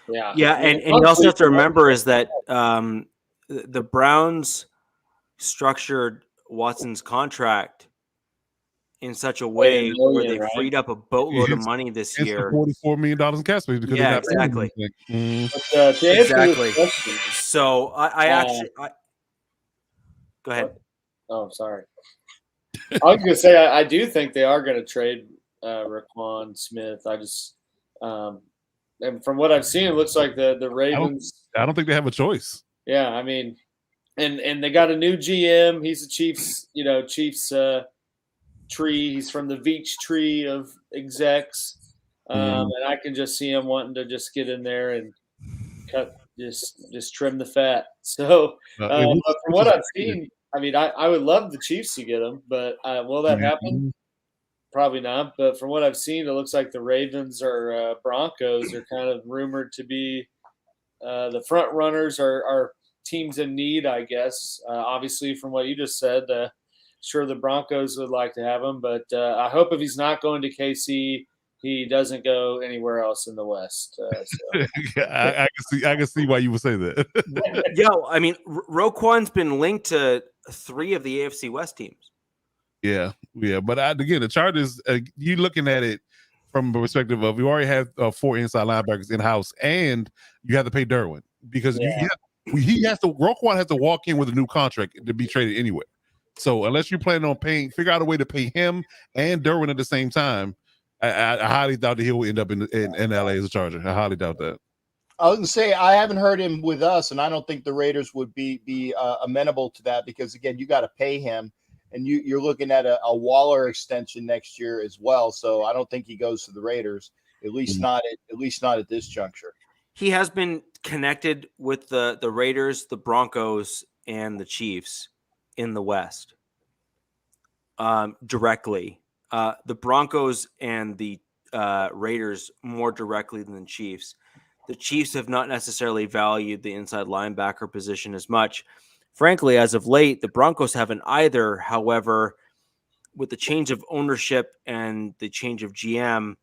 Yeah, and you also have to remember is that the Browns structured Watson's contract in such a way where they freed up a boatload of money this year. $44 million in cap space because they're not exactly. Exactly. So I actually go ahead. Oh, sorry. I was going to say I do think they are going to trade Roquan Smith. I just and from what I've seen, it looks like the Ravens. I don't think they have a choice. Yeah, I mean, and they got a new GM. He's a Chiefs tree. He's from the Veach tree of execs, and I can just see him wanting to just get in there and cut, just trim the fat. So, but from what I've seen, I mean, I would love the Chiefs to get him, but will that happen? Probably not. But from what I've seen, it looks like the Ravens or Broncos are kind of rumored to be the front runners are teams in need, I guess. Obviously, from what you just said, sure the Broncos would like to have him, but I hope if he's not going to KC, he doesn't go anywhere else in the West. I can see why you would say that. Yeah, I mean, Roquan's been linked to 3 of the AFC West teams. Yeah. But again, the Chargers, you looking at it from the perspective of you already have 4 inside linebackers in house, and you have to pay Derwin because Roquan has to walk in with a new contract to be traded anyway. So unless you're planning on figure out a way to pay him and Derwin at the same time, I highly doubt that he will end up in LA as a Charger. I highly doubt that. I was going to say I haven't heard him with us, and I don't think the Raiders would be amenable to that because again, you got to pay him, and you're looking at a Waller extension next year as well. So I don't think he goes to the Raiders, at least not at this juncture. He has been connected with the Raiders, the Broncos, and the Chiefs in the West directly. The Broncos and the Raiders more directly than the Chiefs. The Chiefs have not necessarily valued the inside linebacker position as much. Frankly, as of late, the Broncos haven't either. However, with the change of ownership and the change of GM,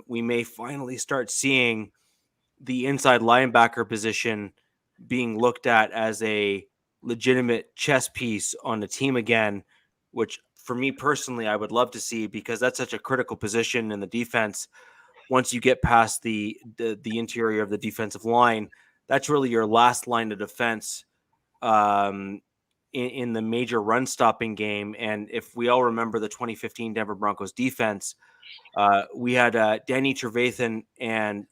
we may finally start seeing the inside linebacker position being looked at as a legitimate chess piece on the team again, which for me personally, I would love to see because that's such a critical position in the defense. Once you get past the interior of the defensive line, that's really your last line of defense in the major run stopping game. And if we all remember the 2015 Denver Broncos defense, we had Danny Trevathan and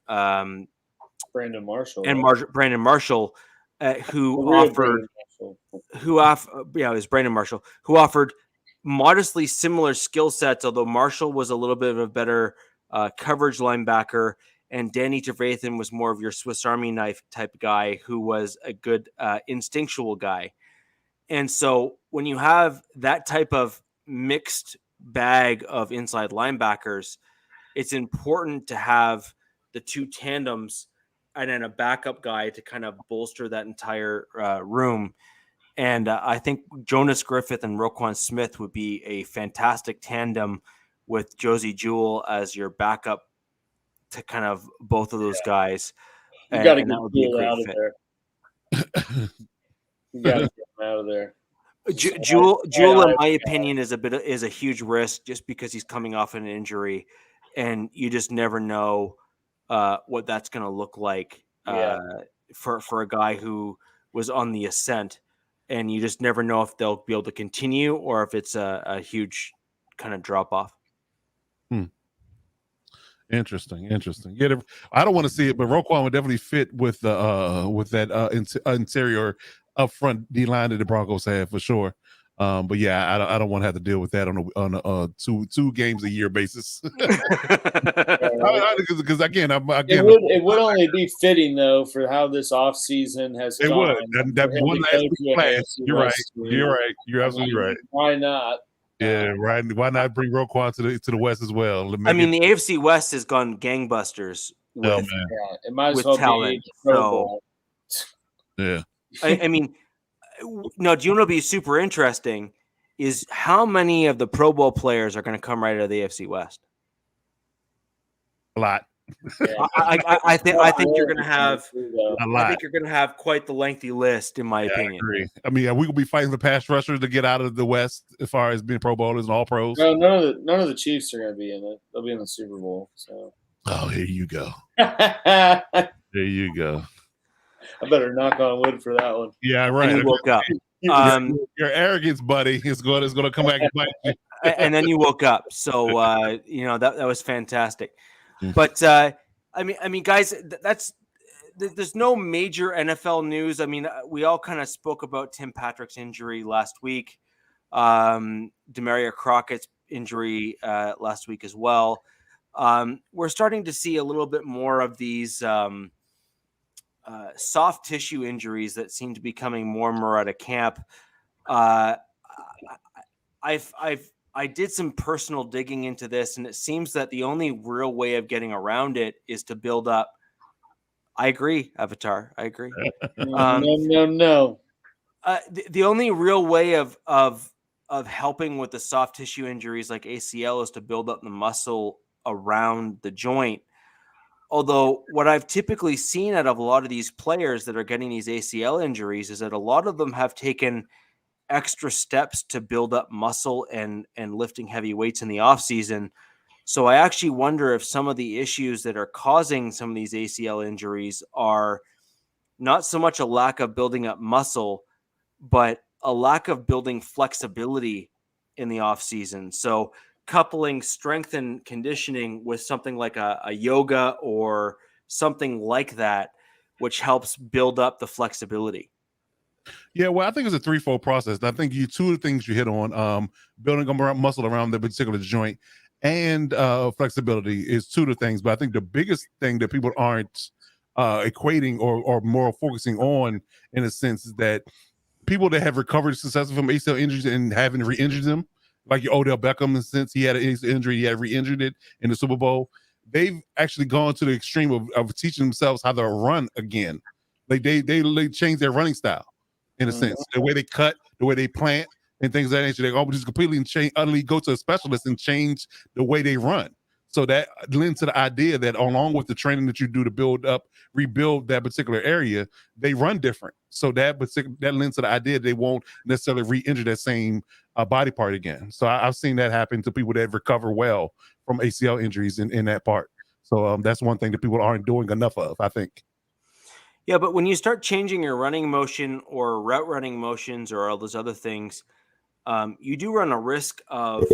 Brandon Marshall, Brandon Marshall, who offered modestly similar skill sets, although Marshall was a little bit of a better coverage linebacker, and Danny Trevathan was more of your Swiss Army knife type guy who was a good instinctual guy. And so when you have that type of mixed bag of inside linebackers, it's important to have the 2 tandems and then a backup guy to kind of bolster that entire room. And I think Jonas Griffith and Roquan Smith would be a fantastic tandem with Josie Jewell as your backup to kind of both of those guys. You got to get Jewell out of there. You got to get him out of there. Jewell, in my opinion, is a huge risk just because he's coming off an injury, and you just never know what that's going to look like for a guy who was on the ascent, and you just never know if they'll be able to continue or if it's a huge kind of drop off. Interesting. Yeah, I don't want to see it, but Roquan would definitely fit with that interior up front D line that the Broncos have for sure. But yeah, I don't want to have to deal with that on a two games a year basis. Because again, it would only be fitting though for how this offseason has gone. It would. That one last class. You're right. You're absolutely right. Why not? Yeah, right. Why not bring Roquan to the West as well? The AFC West has gone gangbusters with, it might as well talent. Be Pro Bowl. Yeah. I mean, no, do you want to be super interesting is how many of the Pro Bowl players are going to come right out of the AFC West? A lot. I think you're going to have. A lot. I think you're going to have quite the lengthy list, in my opinion. I agree. I mean, we will be fighting the pass rushers to get out of the West as far as being Pro Bowlers and All Pros. No, none of the Chiefs are going to be in it. They'll be in the Super Bowl. So. Oh, here you go. I There you go. better knock on wood for that one. Yeah, right. And you woke up. Your arrogance, buddy, is going to come back and bite you. And then you woke up. So that was fantastic. But I mean, guys, there's no major NFL news. I mean, we all kind of spoke about Tim Patrick's injury last week, Demaria Crockett's injury last week as well. We're starting to see a little bit more of these soft tissue injuries that seem to be coming more and more out of camp. I did some personal digging into this, and it seems that the only real way of getting around it is to build up. I agree, Avatar. I agree. No. The only real way of helping with the soft tissue injuries like ACL is to build up the muscle around the joint. Although what I've typically seen out of a lot of these players that are getting these ACL injuries is that a lot of them have taken extra steps to build up muscle and lifting heavy weights in the off season. So I actually wonder if some of the issues that are causing some of these ACL injuries are not so much a lack of building up muscle, but a lack of building flexibility in the off season. So coupling strength and conditioning with something like a yoga or something like that, which helps build up the flexibility. Yeah, well, I think it's a threefold process. I think two of the things you hit on, building muscle around the particular joint and flexibility is two of the things. But I think the biggest thing that people aren't equating or more focusing on, in a sense, is that people that have recovered successfully from ACL injuries and haven't re-injured them, like your Odell Beckham, in a sense, he had an ACL injury, he had re-injured it in the Super Bowl. They've actually gone to the extreme of teaching themselves how to run again. Like they change their running style, in a sense, the way they cut, the way they plant, and things of that nature. They all just completely utterly go to a specialist and change the way they run. So that lends to the idea that along with the training that you do to rebuild that particular area, they run different. So that lends to the idea they won't necessarily re-injure that same body part again. So I've seen that happen to people that recover well from ACL injuries in that part. So that's one thing that people aren't doing enough of, I think. Yeah, but when you start changing your running motion or route running motions or all those other things, you do run a risk of,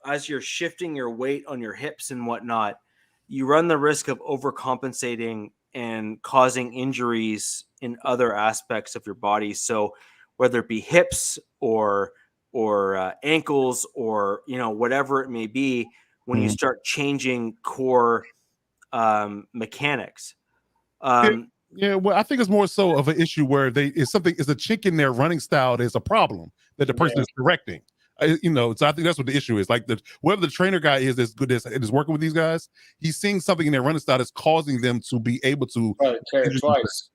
as you're shifting your weight on your hips and whatnot, you run the risk of overcompensating and causing injuries in other aspects of your body. So whether it be hips or ankles or, whatever it may be, when you start changing core mechanics. Yeah, well, I think it's more so of an issue where it's a chink in their running style that's a problem that the person is correcting. So I think that's what the issue is. Like whoever the trainer guy is good is working with these guys, he's seeing something in their running style that's causing them to be able to tear it twice.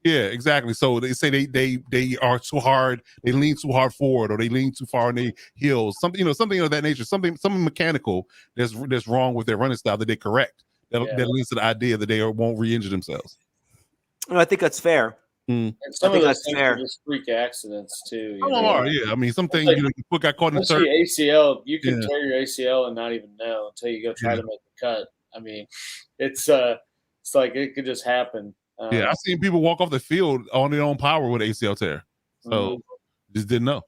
Yeah, exactly. So they say they are too hard, they lean too hard forward, or they lean too far on their heels. Something of that nature. Something mechanical that's wrong with their running style that they correct. That leads to the idea that they won't re-injure themselves. I think that's fair. And some of those things are just freak accidents too. Yeah. I mean, some things your foot got caught in the third. ACL, you can tear your ACL and not even know until you go try to make the cut. I mean, it's like it could just happen. I've seen people walk off the field on their own power with ACL tear. So just didn't know.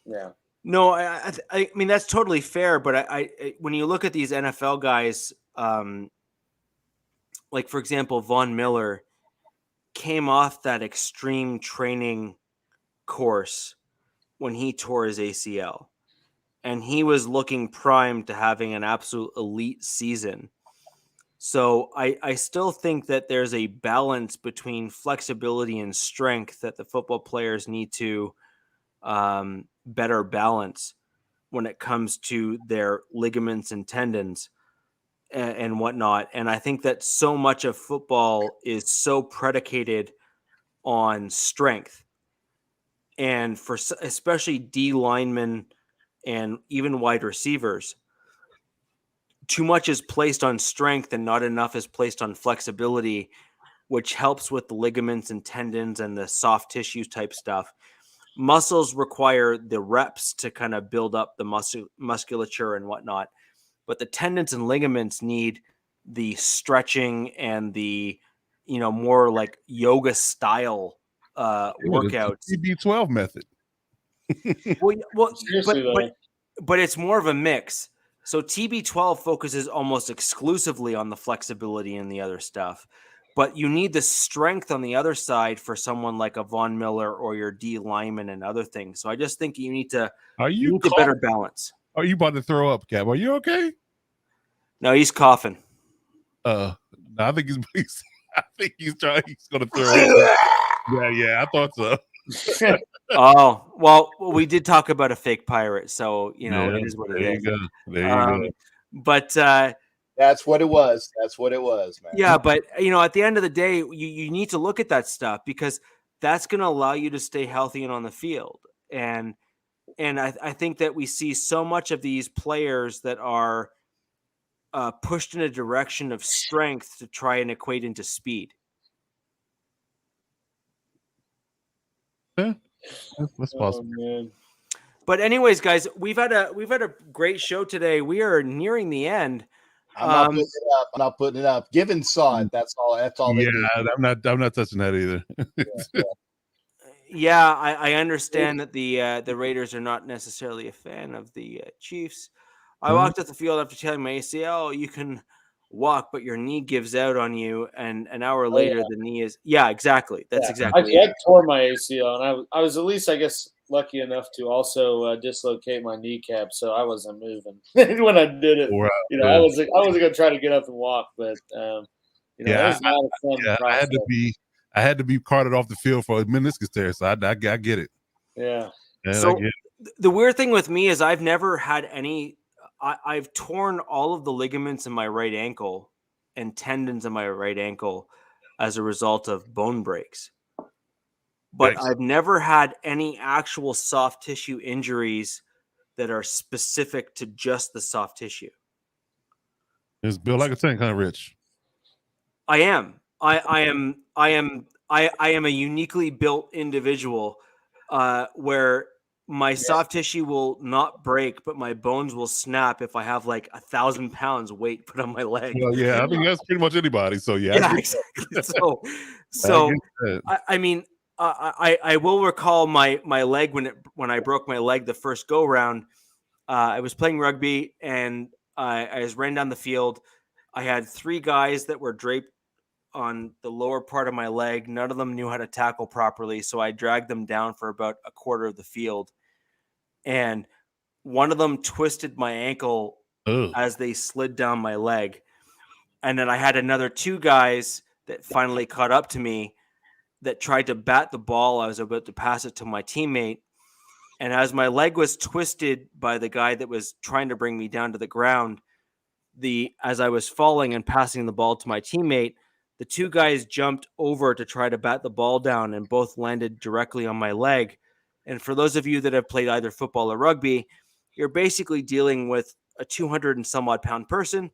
Yeah. No, I mean that's totally fair. But I when you look at these NFL guys, like for example, Von Miller came off that extreme training course when he tore his ACL, and he was looking primed to having an absolute elite season. So I still think that there's a balance between flexibility and strength that the football players need to better balance when it comes to their ligaments and tendons and whatnot. And I think that so much of football is so predicated on strength, and for especially D linemen and even wide receivers, too much is placed on strength and not enough is placed on flexibility, which helps with the ligaments and tendons and the soft tissue type stuff. Muscles require the reps to kind of build up the musculature and whatnot, but the tendons and ligaments need the stretching and the, more like yoga style workouts. TB12 method. Well, Seriously, but it's more of a mix. So TB12 focuses almost exclusively on the flexibility and the other stuff, but you need the strength on the other side for someone like a Von Miller or your D lineman and other things. So I just think you need to better balance. Are you about to throw up, Cap? Are you okay? No, he's coughing. I think he's going to throw up. Yeah, I thought so. Oh, well, we did talk about a fake pirate, so it is what it is. There you go. But that's what it was. That's what it was, man. Yeah, but at the end of the day, you need to look at that stuff because that's going to allow you to stay healthy and on the field. And I think that we see so much of these players that are pushed in a direction of strength to try and equate into speed. Yeah, that's possible. Oh, but anyways, guys, we've had a great show today. We are nearing the end. I'm not putting it up. Given saw it. That's all. That's all. Yeah, I'm not touching that either. Yeah, I understand that the Raiders are not necessarily a fan of the Chiefs. I walked off the field after telling my ACL, you can walk, but your knee gives out on you, and an hour later the knee is exactly. That's exactly. I tore my ACL, and I was at least, I guess, lucky enough to also dislocate my kneecap, so I wasn't moving when I did it. Wow. I wasn't going to try to get up and walk, but it was not a fun process. I had to be carted off the field for a meniscus tear, so I get it. Yeah. So the weird thing with me is I've never had any. I've torn all of the ligaments in my right ankle and tendons in my right ankle as a result of bone breaks. But Thanks. I've never had any actual soft tissue injuries that are specific to just the soft tissue. It's built like a tank, huh, Rich? I am a uniquely built individual where my soft tissue will not break, but my bones will snap if I have like 1,000 pounds weight put on my leg. Well, yeah, I think that's pretty much anybody. So yeah, exactly. So I will recall my leg when I broke my leg the first go round. I was playing rugby and I was ran down the field. I had 3 guys that were draped on the lower part of my leg. None of them knew how to tackle properly, so I dragged them down for about a quarter of the field. And one of them twisted my ankle as they slid down my leg. And then I had another 2 guys that finally caught up to me that tried to bat the ball. I was about to pass it to my teammate. And as my leg was twisted by the guy that was trying to bring me down to the ground, as I was falling and passing the ball to my teammate, the 2 guys jumped over to try to bat the ball down and both landed directly on my leg. And for those of you that have played either football or rugby, you're basically dealing with a 200 and some odd pound person.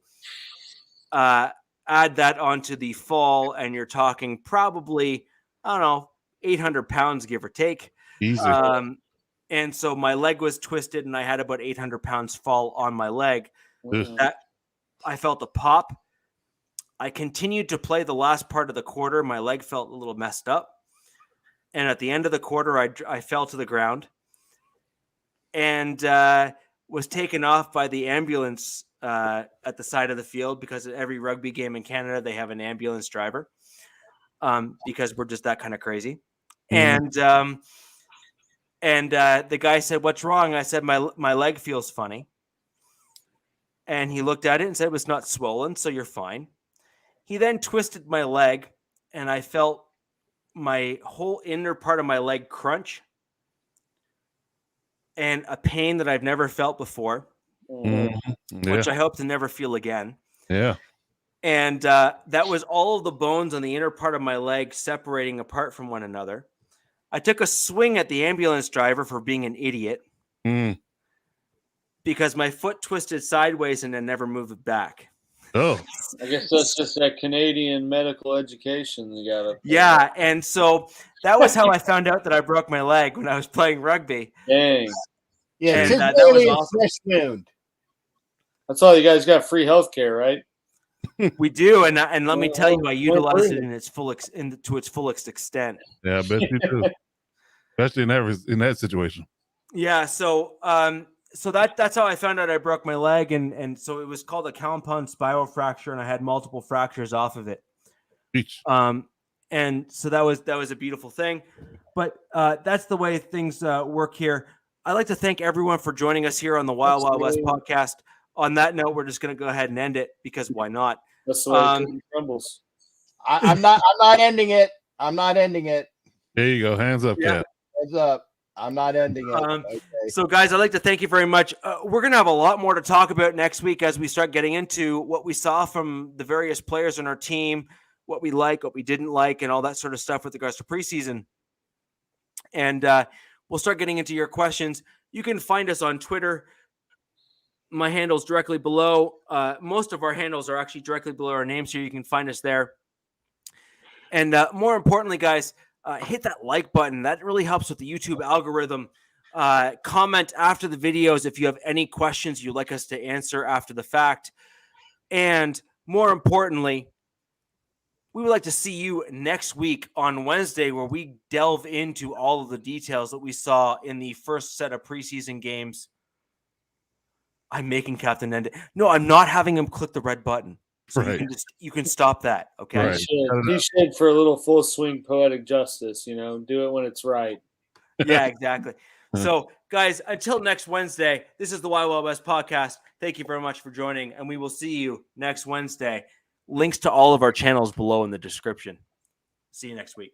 Add that onto the fall, and you're talking probably, 800 pounds, give or take. Easy. And so my leg was twisted, and I had about 800 pounds fall on my leg. That I felt a pop. I continued to play the last part of the quarter. My leg felt a little messed up. And at the end of the quarter, I fell to the ground and was taken off by the ambulance at the side of the field, because at every rugby game in Canada, they have an ambulance driver because we're just that kind of crazy. Mm-hmm. And the guy said, "What's wrong?" I said, my leg feels funny. And he looked at it and said, "It was not swollen, so you're fine." He then twisted my leg, and I felt my whole inner part of my leg crunch and a pain that I've never felt before, which I hope to never feel again. Yeah. And that was all of the bones on the inner part of my leg separating apart from one another. I took a swing at the ambulance driver for being an idiot. because my foot twisted sideways and then never moved it back. Oh, I guess that's just that Canadian medical education you got. Yeah, and so that was how I found out that I broke my leg when I was playing rugby. Dang. Yeah, And, tis that was really a awesome. fresh wound. That's all you guys got free healthcare, right? We do, and let me tell you, I Well, utilized it pretty. in its full to its fullest extent. yeah, I bet you do. Especially in that situation. Yeah, so that's how I found out I broke my leg, and so it was called a compound spiral fracture, and I had multiple fractures off of it. Beach. And so that was a beautiful thing, but that's the way things work here. I'd like to thank everyone for joining us here on the Wild Wild West podcast. On that note, we're just going to go ahead and end it because why not? That's the way the cookie crumbles. I'm not ending it. I'm not ending it. There you go. Hands up, Yeah. Cat. Heads up. I'm not ending it. Okay. So, guys, I'd like to thank you very much. We're going to have a lot more to talk about next week as we start getting into what we saw from the various players on our team, what we like, what we didn't like, and all that sort of stuff with regards to preseason. And we'll start getting into your questions. You can find us on Twitter. My handle's directly below. Most of our handles are actually directly below our names, so you can find us there. And more importantly, guys, hit that like button. That really helps with the YouTube algorithm. Comment after the videos if you have any questions you'd like us to answer after the fact. And more importantly, we would like to see you next week on Wednesday, where we delve into all of the details that we saw in the first set of preseason games. I'm making Captain end it. No, I'm not having him click the red button. So Right. you can stop that. Okay. Right. He should for a little full swing poetic justice, do it when it's right. Yeah, exactly. So, guys, until next Wednesday, this is the Wild Wild West podcast. Thank you very much for joining, and we will see you next Wednesday. Links to all of our channels below in the description. See you next week.